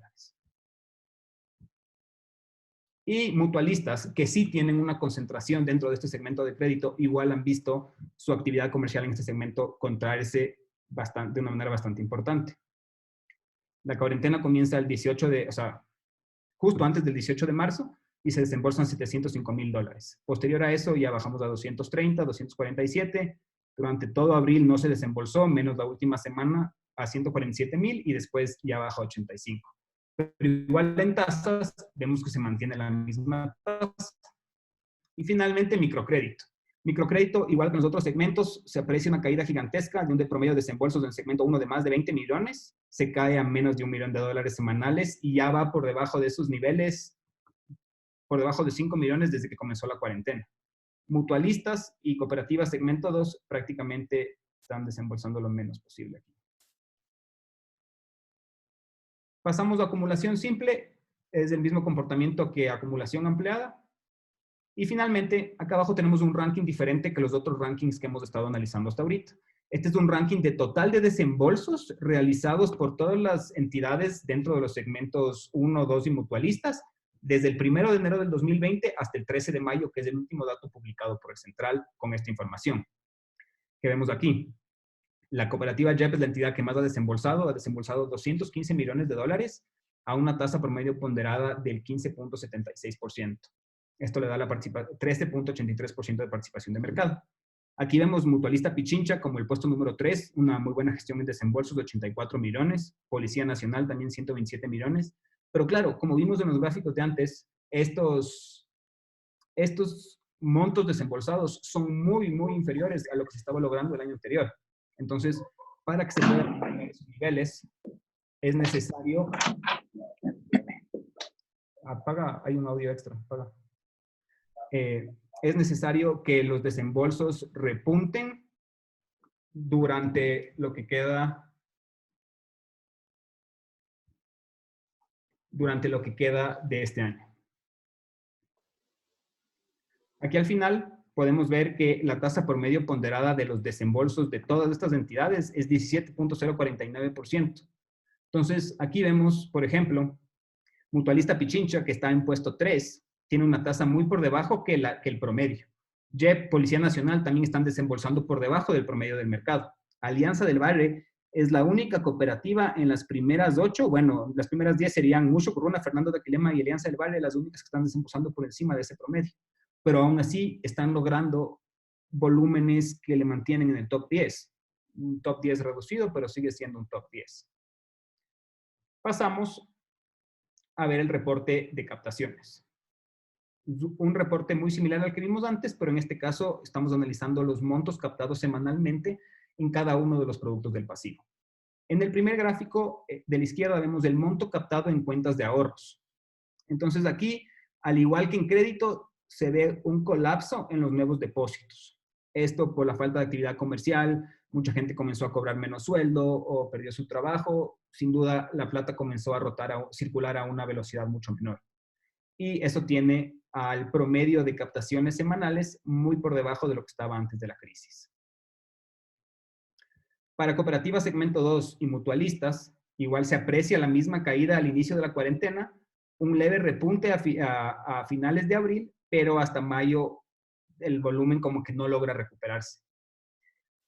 Y mutualistas, que sí tienen una concentración dentro de este segmento de crédito, igual han visto su actividad comercial en este segmento contraerse de una manera bastante importante. La cuarentena comienza el 18 de, o sea, justo antes del 18 de marzo, y se desembolsan $705,000. Posterior a eso ya bajamos a 230, 247. Durante todo abril no se desembolsó, menos la última semana a 147,000 y después ya baja a 85. Pero igual en tasas vemos que se mantiene la misma tasa. Y finalmente microcrédito. Microcrédito, igual que en los otros segmentos, se aprecia una caída gigantesca de un promedio de desembolsos del segmento 1 de más de 20 millones, se cae a menos de $1,000,000 semanales y ya va por debajo de esos niveles por debajo de 5 millones desde que comenzó la cuarentena. Mutualistas y cooperativas segmento 2 prácticamente están desembolsando lo menos posible aquí. Pasamos a acumulación simple, es el mismo comportamiento que acumulación ampliada. Y finalmente, acá abajo tenemos un ranking diferente que los otros rankings que hemos estado analizando hasta ahorita. Este es un ranking de total de desembolsos realizados por todas las entidades dentro de los segmentos 1, 2 y mutualistas, desde el 1 de enero del 2020 hasta el 13 de mayo, que es el último dato publicado por el Central con esta información. Que vemos aquí. La cooperativa JEP es la entidad que más ha desembolsado 215 millones de dólares a una tasa promedio ponderada del 15.76%. Esto le da la 13.83% de participación de mercado. Aquí vemos Mutualista Pichincha como el puesto número 3, una muy buena gestión en desembolsos de 84 millones, Policía Nacional también 127 millones, pero claro, como vimos en los gráficos de antes, estos montos desembolsados son muy, muy inferiores a lo que se estaba logrando el año anterior. Entonces, para que se puedan mantener esos niveles, es necesario... Apaga, hay un audio extra, apaga. Es necesario que los desembolsos repunten durante lo que queda de este año. Aquí al final podemos ver que la tasa promedio ponderada de los desembolsos de todas estas entidades es 17.049%. Entonces, aquí vemos, por ejemplo, Mutualista Pichincha, que está en puesto 3, tiene una tasa muy por debajo que el promedio. JEP, Policía Nacional, también están desembolsando por debajo del promedio del mercado. Alianza del Valle es la única cooperativa en las primeras 8, bueno, las primeras 10 serían Mucho Corona, Fernando de Aquilema y Alianza del Valle, las únicas que están desembolsando por encima de ese promedio. Pero aún así están logrando volúmenes que le mantienen en el top 10. Un top 10 reducido, pero sigue siendo un top 10. Pasamos a ver el reporte de captaciones. Un reporte muy similar al que vimos antes, pero en este caso estamos analizando los montos captados semanalmente en cada uno de los productos del pasivo. En el primer gráfico de la izquierda vemos el monto captado en cuentas de ahorros. Entonces aquí, al igual que en crédito, se ve un colapso en los nuevos depósitos. Esto por la falta de actividad comercial, mucha gente comenzó a cobrar menos sueldo o perdió su trabajo. Sin duda, la plata comenzó a circular a una velocidad mucho menor. Y eso tiene al promedio de captaciones semanales muy por debajo de lo que estaba antes de la crisis. Para cooperativas segmento 2 y mutualistas, igual se aprecia la misma caída al inicio de la cuarentena, un leve repunte a finales de abril, pero hasta mayo el volumen como que no logra recuperarse.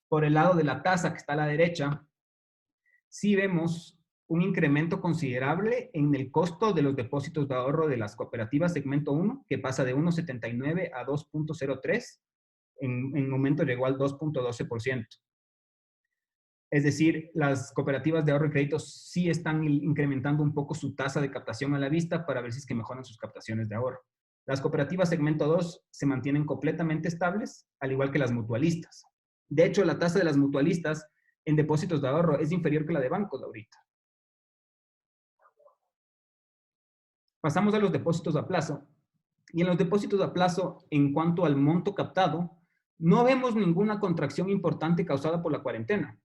Por el lado de la tasa que está a la derecha, sí vemos un incremento considerable en el costo de los depósitos de ahorro de las cooperativas segmento 1, que pasa de 1.79 a 2.03, en momento llegó al 2.12%. Es decir, las cooperativas de ahorro y crédito sí están incrementando un poco su tasa de captación a la vista para ver si es que mejoran sus captaciones de ahorro. Las cooperativas segmento 2 se mantienen completamente estables, al igual que las mutualistas. De hecho, la tasa de las mutualistas en depósitos de ahorro es inferior que la de bancos ahorita. Pasamos a los depósitos a plazo. Y en los depósitos a plazo, en cuanto al monto captado, no vemos ninguna contracción importante causada por la cuarentena.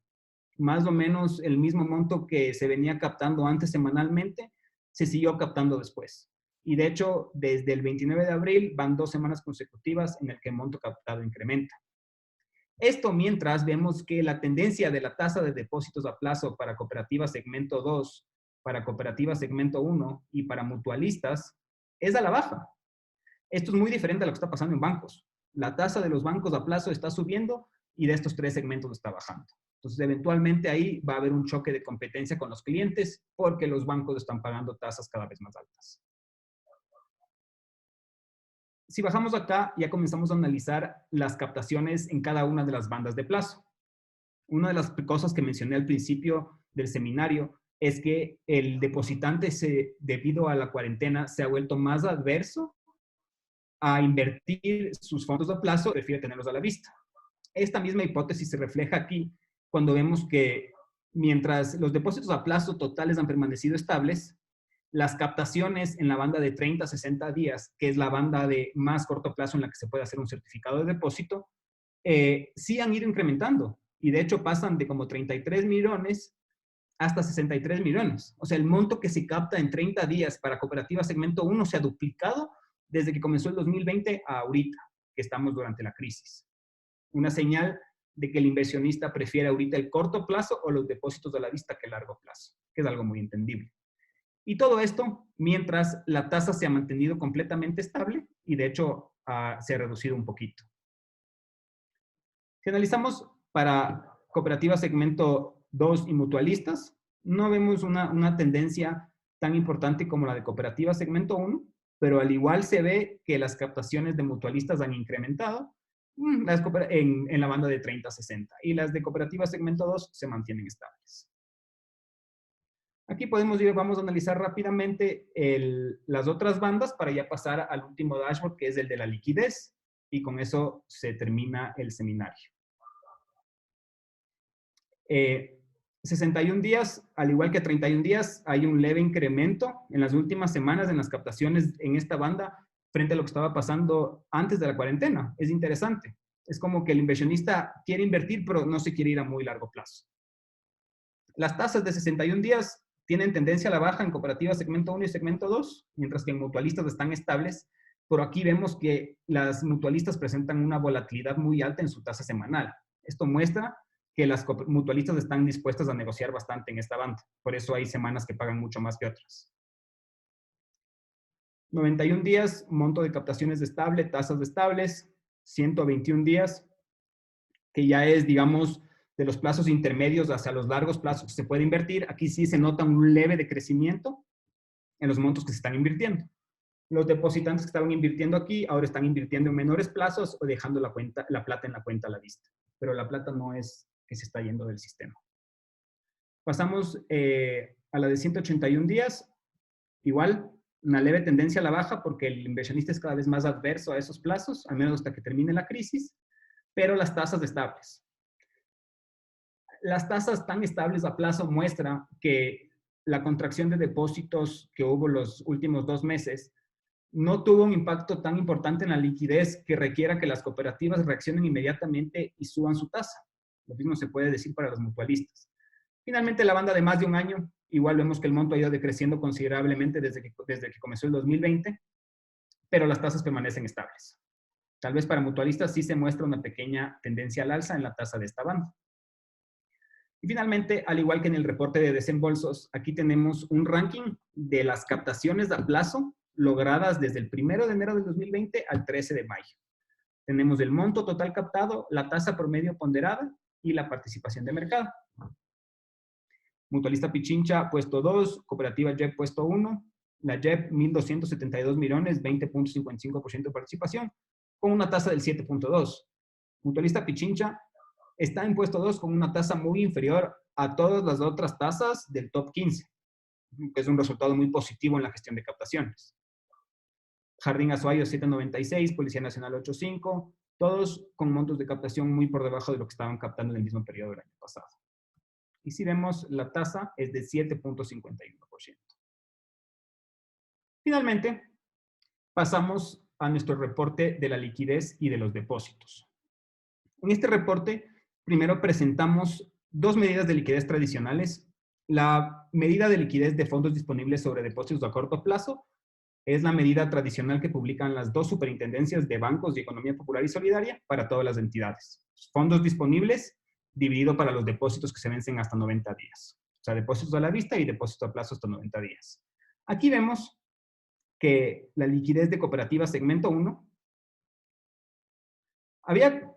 Más o menos el mismo monto que se venía captando antes semanalmente, se siguió captando después. Y de hecho, desde el 29 de abril van 2 semanas consecutivas en el que el monto captado incrementa. Esto mientras vemos que la tendencia de la tasa de depósitos a plazo para cooperativas segmento 2, para cooperativas segmento 1 y para mutualistas es a la baja. Esto es muy diferente a lo que está pasando en bancos. La tasa de los bancos a plazo está subiendo y de estos 3 segmentos está bajando. Entonces, eventualmente ahí va a haber un choque de competencia con los clientes porque los bancos están pagando tasas cada vez más altas. Si bajamos acá, ya comenzamos a analizar las captaciones en cada una de las bandas de plazo. Una de las cosas que mencioné al principio del seminario es que el depositante, debido a la cuarentena, se ha vuelto más adverso a invertir sus fondos a plazo, prefiere tenerlos a la vista. Esta misma hipótesis se refleja aquí cuando vemos que mientras los depósitos a plazo totales han permanecido estables, Las captaciones en la banda de 30 a 60 días, que es la banda de más corto plazo en la que se puede hacer un certificado de depósito, sí han ido incrementando. Y de hecho pasan de como 33 millones hasta 63 millones. O sea, el monto que se capta en 30 días para cooperativa segmento 1 se ha duplicado desde que comenzó el 2020 a ahorita, que estamos durante la crisis. Una señal de que el inversionista prefiere ahorita el corto plazo o los depósitos a la vista que el largo plazo, que es algo muy entendible. Y todo esto mientras la tasa se ha mantenido completamente estable y de hecho se ha reducido un poquito. Si analizamos para cooperativas segmento 2 y mutualistas, no vemos una tendencia tan importante como la de cooperativa segmento 1, pero al igual se ve que las captaciones de mutualistas han incrementado en la banda de 30 a 60 y las de cooperativa segmento 2 se mantienen estables. Aquí podemos ir, vamos a analizar rápidamente las otras bandas para ya pasar al último dashboard, que es el de la liquidez, y con eso se termina el seminario. 61 días, al igual que 31 días, hay un leve incremento en las últimas semanas en las captaciones en esta banda frente a lo que estaba pasando antes de la cuarentena. Es interesante. Es como que el inversionista quiere invertir, pero no se quiere ir a muy largo plazo. Las tasas de 61 días tienen tendencia a la baja en cooperativas segmento 1 y segmento 2, mientras que en mutualistas están estables. Pero aquí vemos que las mutualistas presentan una volatilidad muy alta en su tasa semanal. Esto muestra que las mutualistas están dispuestas a negociar bastante en esta banda. Por eso hay semanas que pagan mucho más que otras. 91 días, monto de captaciones estable, tasas estables. 121 días, que ya es, digamos, de los plazos intermedios hacia los largos plazos que se puede invertir. Aquí sí se nota un leve decrecimiento en los montos que se están invirtiendo. Los depositantes que estaban invirtiendo aquí ahora están invirtiendo en menores plazos o dejando la plata en la cuenta a la vista. Pero la plata no es que se está yendo del sistema. Pasamos a la de 181 días. Igual, una leve tendencia a la baja porque el inversionista es cada vez más adverso a esos plazos, al menos hasta que termine la crisis, pero las tasas estables. Las tasas tan estables a plazo muestra que la contracción de depósitos que hubo los últimos 2 meses no tuvo un impacto tan importante en la liquidez que requiera que las cooperativas reaccionen inmediatamente y suban su tasa. Lo mismo se puede decir para los mutualistas. Finalmente, la banda de más de un año, igual vemos que el monto ha ido decreciendo considerablemente desde que comenzó el 2020, pero las tasas permanecen estables. Tal vez para mutualistas sí se muestra una pequeña tendencia al alza en la tasa de esta banda. Y finalmente, al igual que en el reporte de desembolsos, aquí tenemos un ranking de las captaciones a plazo logradas desde el 1 de enero del 2020 al 13 de mayo. Tenemos el monto total captado, la tasa promedio ponderada y la participación de mercado. Mutualista Pichincha, puesto 2, Cooperativa JEP, puesto 1, la JEP, 1.272 millones, 20.55% de participación, con una tasa del 7.2. Mutualista Pichincha está en puesto 2 con una tasa muy inferior a todas las otras tasas del top 15, que es un resultado muy positivo en la gestión de captaciones. Jardín Azuayo 7.96, Policía Nacional 8.5, todos con montos de captación muy por debajo de lo que estaban captando en el mismo periodo del año pasado. Y si vemos, la tasa es de 7.51%. Finalmente, pasamos a nuestro reporte de la liquidez y de los depósitos. En este reporte, primero presentamos 2 medidas de liquidez tradicionales. La medida de liquidez de fondos disponibles sobre depósitos a corto plazo es la medida tradicional que publican las 2 superintendencias de bancos y economía popular y solidaria para todas las entidades. Fondos disponibles dividido para los depósitos que se vencen hasta 90 días. O sea, depósitos a la vista y depósitos a plazo hasta 90 días. Aquí vemos que la liquidez de cooperativa segmento 1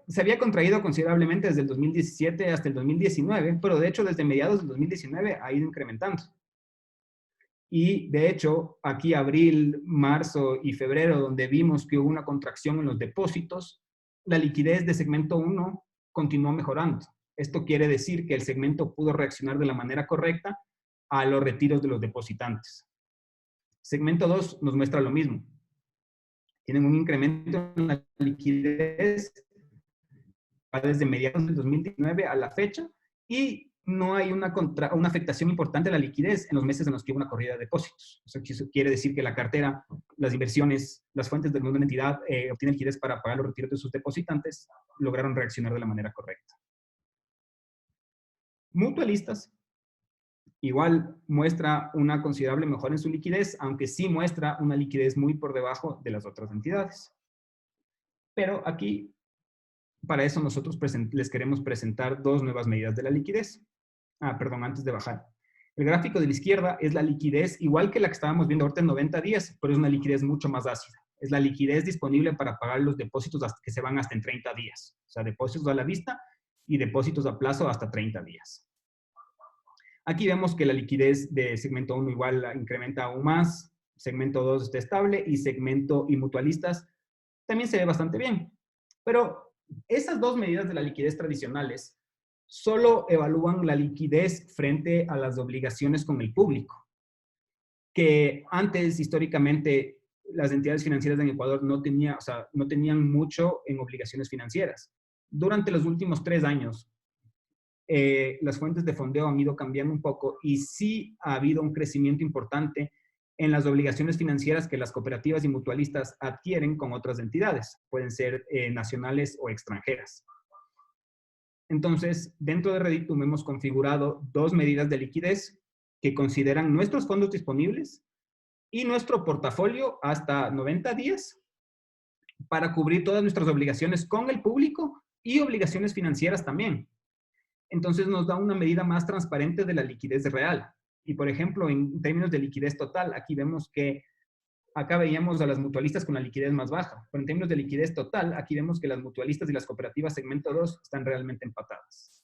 se había contraído considerablemente desde el 2017 hasta el 2019, pero de hecho desde mediados del 2019 ha ido incrementando. Y de hecho, aquí abril, marzo y febrero, donde vimos que hubo una contracción en los depósitos, la liquidez de segmento 1 continuó mejorando. Esto quiere decir que el segmento pudo reaccionar de la manera correcta a los retiros de los depositantes. Segmento 2 nos muestra lo mismo. Tienen un incremento en la liquidez desde mediados del 2019 a la fecha y no hay una afectación importante a la liquidez en los meses en los que hubo una corrida de depósitos. Eso quiere decir que la cartera, las inversiones, las fuentes de una entidad obtienen liquidez para pagar los retiros de sus depositantes, lograron reaccionar de la manera correcta. Mutualistas, igual muestra una considerable mejora en su liquidez, aunque sí muestra una liquidez muy por debajo de las otras entidades. Pero aquí, para eso nosotros les queremos presentar dos nuevas medidas de la liquidez. Perdón, antes de bajar. El gráfico de la izquierda es la liquidez, igual que la que estábamos viendo ahorita en 90 días, pero es una liquidez mucho más ácida. Es la liquidez disponible para pagar los depósitos que se van hasta en 30 días. O sea, depósitos a la vista y depósitos a plazo hasta 30 días. Aquí vemos que la liquidez de segmento 1 igual incrementa aún más, segmento 2 está estable y segmento y mutualistas también se ve bastante bien. Pero esas dos medidas de la liquidez tradicionales solo evalúan la liquidez frente a las obligaciones con el público, que antes, históricamente, las entidades financieras en Ecuador no tenían mucho en obligaciones financieras. Durante los últimos 3 años, las fuentes de fondeo han ido cambiando un poco y sí ha habido un crecimiento importante en las obligaciones financieras que las cooperativas y mutualistas adquieren con otras entidades. Pueden ser nacionales o extranjeras. Entonces, dentro de Reditum hemos configurado dos medidas de liquidez que consideran nuestros fondos disponibles y nuestro portafolio hasta 90 días para cubrir todas nuestras obligaciones con el público y obligaciones financieras también. Entonces nos da una medida más transparente de la liquidez real. Y por ejemplo, en términos de liquidez total, aquí vemos que acá veíamos a las mutualistas con la liquidez más baja, pero en términos de liquidez total, aquí vemos que las mutualistas y las cooperativas segmento 2 están realmente empatadas.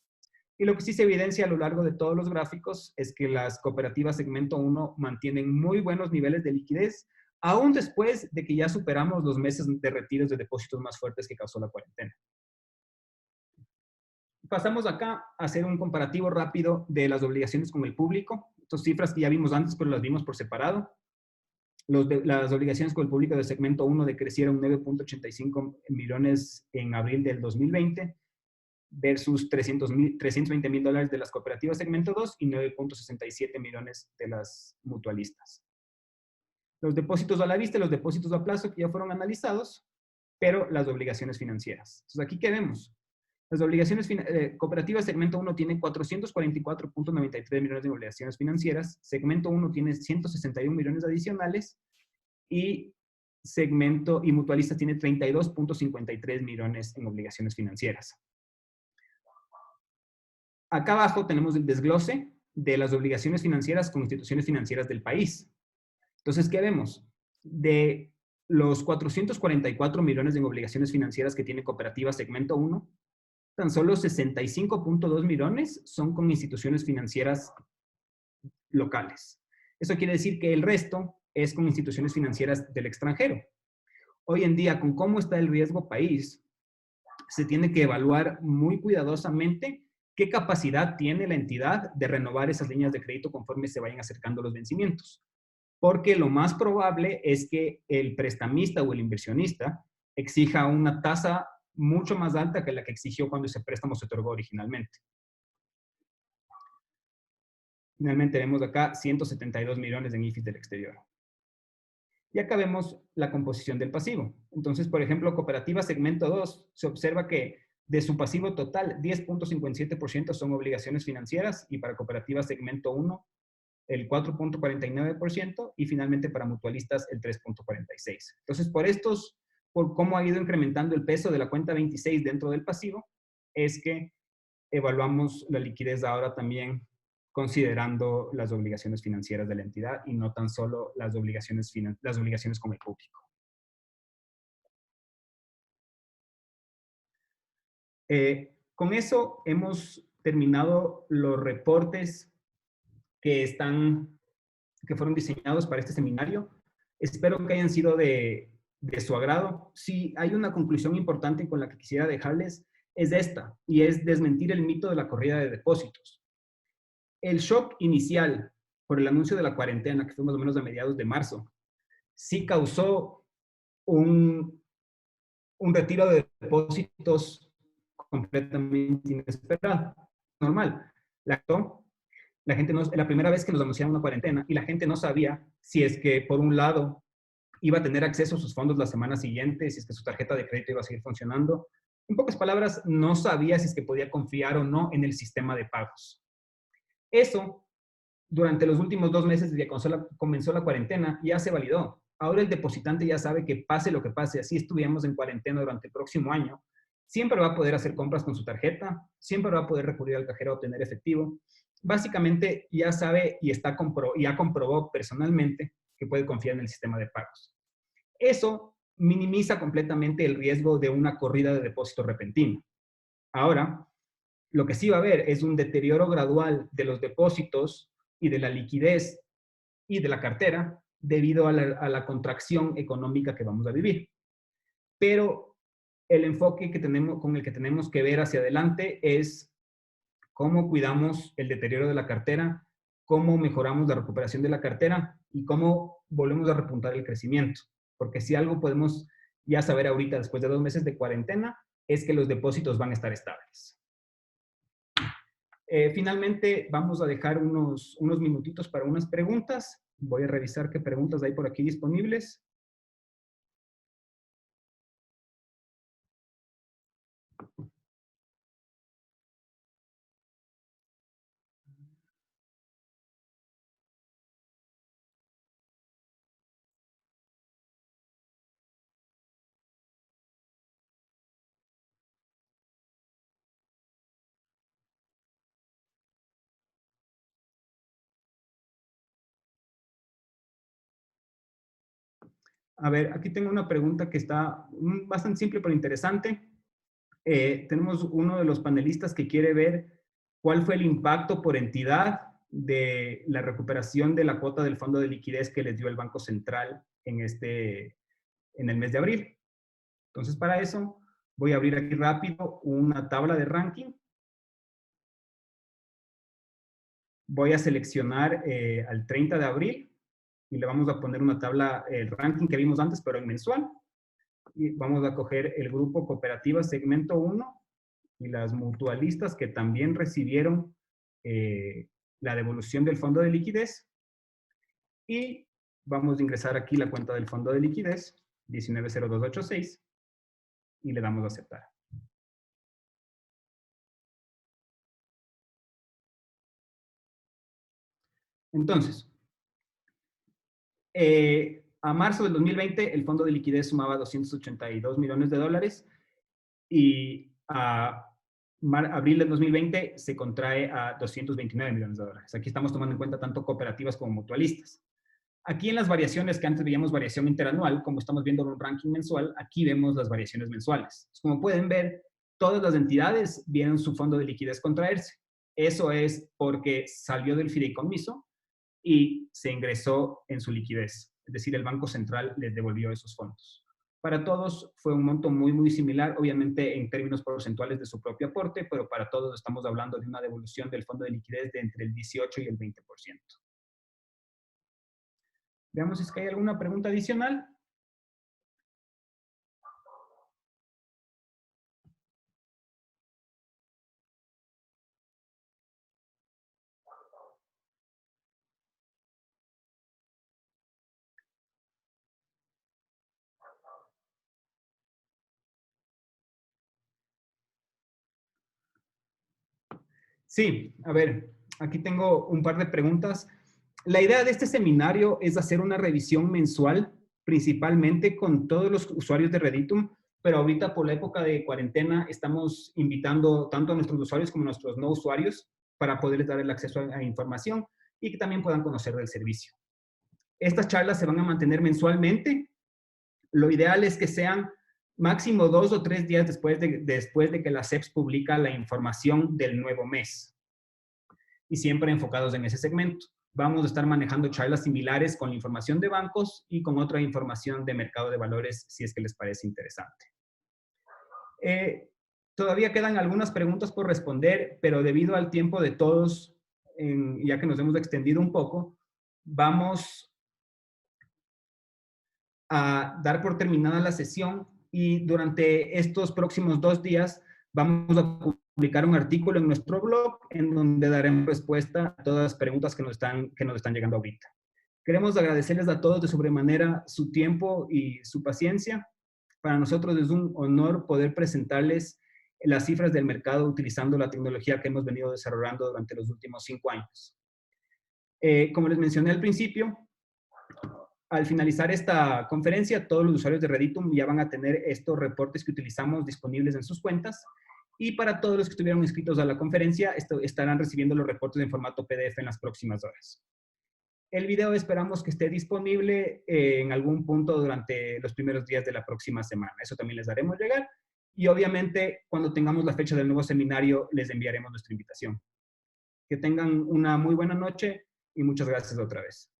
Y lo que sí se evidencia a lo largo de todos los gráficos es que las cooperativas segmento 1 mantienen muy buenos niveles de liquidez, aún después de que ya superamos los meses de retiros de depósitos más fuertes que causó la cuarentena. Pasamos acá a hacer un comparativo rápido de las obligaciones con el público. Estas cifras que ya vimos antes, pero las vimos por separado. Las obligaciones con el público de segmento 1 decrecieron 9.85 millones en abril del 2020 versus $320,000 de las cooperativas segmento 2 y 9.67 millones de las mutualistas. Los depósitos a la vista y los depósitos a plazo que ya fueron analizados, pero las obligaciones financieras. Entonces, aquí, ¿qué vemos? Las obligaciones cooperativas segmento 1 tiene 444.93 millones de obligaciones financieras, segmento 1 tiene 161 millones adicionales y segmento y mutualista tiene 32.53 millones en obligaciones financieras. Acá abajo tenemos el desglose de las obligaciones financieras con instituciones financieras del país. Entonces, ¿qué vemos? De los 444 millones en obligaciones financieras que tiene cooperativa segmento 1, tan solo 65.2 millones son con instituciones financieras locales. Eso quiere decir que el resto es con instituciones financieras del extranjero. Hoy en día, con cómo está el riesgo país, se tiene que evaluar muy cuidadosamente qué capacidad tiene la entidad de renovar esas líneas de crédito conforme se vayan acercando los vencimientos. Porque lo más probable es que el prestamista o el inversionista exija una tasa mucho más alta que la que exigió cuando ese préstamo se otorgó originalmente. Finalmente vemos acá 172 millones en IFIs del exterior. Y acá vemos la composición del pasivo. Entonces, por ejemplo, cooperativa segmento 2, se observa que de su pasivo total, 10.57% son obligaciones financieras y para cooperativa segmento 1, el 4.49% y finalmente para mutualistas el 3.46%. Entonces, por cómo ha ido incrementando el peso de la cuenta 26 dentro del pasivo, es que evaluamos la liquidez ahora también considerando las obligaciones financieras de la entidad y no tan solo las obligaciones con el público. Con eso hemos terminado los reportes que fueron diseñados para este seminario. Espero que hayan sido de su agrado. Si hay una conclusión importante con la que quisiera dejarles, es esta, y es desmentir el mito de la corrida de depósitos. El shock inicial por el anuncio de la cuarentena, que fue más o menos a mediados de marzo, sí causó un retiro de depósitos completamente inesperado, normal. La, la gente no, la primera vez que nos anunciaron una cuarentena y la gente no sabía si es que, por un lado, iba a tener acceso a sus fondos la semana siguiente, si es que su tarjeta de crédito iba a seguir funcionando. En pocas palabras, no sabía si es que podía confiar o no en el sistema de pagos. Eso, durante los últimos 2 meses desde que comenzó la cuarentena, ya se validó. Ahora el depositante ya sabe que pase lo que pase, así estuviéramos en cuarentena durante el próximo año, siempre va a poder hacer compras con su tarjeta, siempre va a poder recurrir al cajero a obtener efectivo. Básicamente ya sabe y ya comprobó personalmente que puede confiar en el sistema de pagos. Eso minimiza completamente el riesgo de una corrida de depósito repentino. Ahora, lo que sí va a haber es un deterioro gradual de los depósitos y de la liquidez y de la cartera debido a la contracción económica que vamos a vivir. Pero el enfoque con el que tenemos que ver hacia adelante es cómo cuidamos el deterioro de la cartera, cómo mejoramos la recuperación de la cartera y cómo volvemos a repuntar el crecimiento. Porque si algo podemos ya saber ahorita, después de 2 meses de cuarentena, es que los depósitos van a estar estables. Finalmente, vamos a dejar unos minutitos para unas preguntas. Voy a revisar qué preguntas hay por aquí disponibles. A ver, aquí tengo una pregunta que está bastante simple pero interesante. Tenemos uno de los panelistas que quiere ver cuál fue el impacto por entidad de la recuperación de la cuota del fondo de liquidez que les dio el Banco Central en el mes de abril. Entonces, para eso, voy a abrir aquí rápido una tabla de ranking. Voy a seleccionar al 30 de abril y le vamos a poner una tabla, el ranking que vimos antes, pero en mensual. Y vamos a coger el grupo cooperativas segmento 1 y las mutualistas que también recibieron la devolución del fondo de liquidez. Y vamos a ingresar aquí la cuenta del fondo de liquidez, 190286, y le damos a aceptar. Entonces, a marzo del 2020, el fondo de liquidez sumaba 282 millones de dólares y a abril del 2020 se contrae a 229 millones de dólares. Aquí estamos tomando en cuenta tanto cooperativas como mutualistas. Aquí en las variaciones que antes veíamos variación interanual, como estamos viendo en un ranking mensual, aquí vemos las variaciones mensuales. Como pueden ver, todas las entidades vieron su fondo de liquidez contraerse. Eso es porque salió del fideicomiso y se ingresó en su liquidez. Es decir, el Banco Central les devolvió esos fondos. Para todos fue un monto muy, muy similar, obviamente en términos porcentuales de su propio aporte, pero para todos estamos hablando de una devolución del fondo de liquidez de entre el 18 y el 20%. Veamos si es que hay alguna pregunta adicional. Sí, a ver, aquí tengo un par de preguntas. La idea de este seminario es hacer una revisión mensual, principalmente con todos los usuarios de Reditum, pero ahorita por la época de cuarentena estamos invitando tanto a nuestros usuarios como a nuestros no usuarios para poderles dar el acceso a información y que también puedan conocer del servicio. Estas charlas se van a mantener mensualmente. Lo ideal es que sean máximo 2 o 3 días después de que la SEPS publica la información del nuevo mes. Y siempre enfocados en ese segmento. Vamos a estar manejando charlas similares con la información de bancos y con otra información de mercado de valores, si es que les parece interesante. Todavía quedan algunas preguntas por responder, pero debido al tiempo de todos, ya que nos hemos extendido un poco, vamos a dar por terminada la sesión y durante estos próximos 2 días vamos a publicar un artículo en nuestro blog en donde daremos respuesta a todas las preguntas que nos están llegando ahorita. Queremos agradecerles a todos de sobremanera su tiempo y su paciencia. Para nosotros es un honor poder presentarles las cifras del mercado utilizando la tecnología que hemos venido desarrollando durante los últimos 5 años. Como les mencioné al principio, al finalizar esta conferencia, todos los usuarios de Reditum ya van a tener estos reportes que utilizamos disponibles en sus cuentas. Y para todos los que estuvieron inscritos a la conferencia, estarán recibiendo los reportes en formato PDF en las próximas horas. El video esperamos que esté disponible en algún punto durante los primeros días de la próxima semana. Eso también les daremos llegar. Y obviamente, cuando tengamos la fecha del nuevo seminario, les enviaremos nuestra invitación. Que tengan una muy buena noche y muchas gracias otra vez.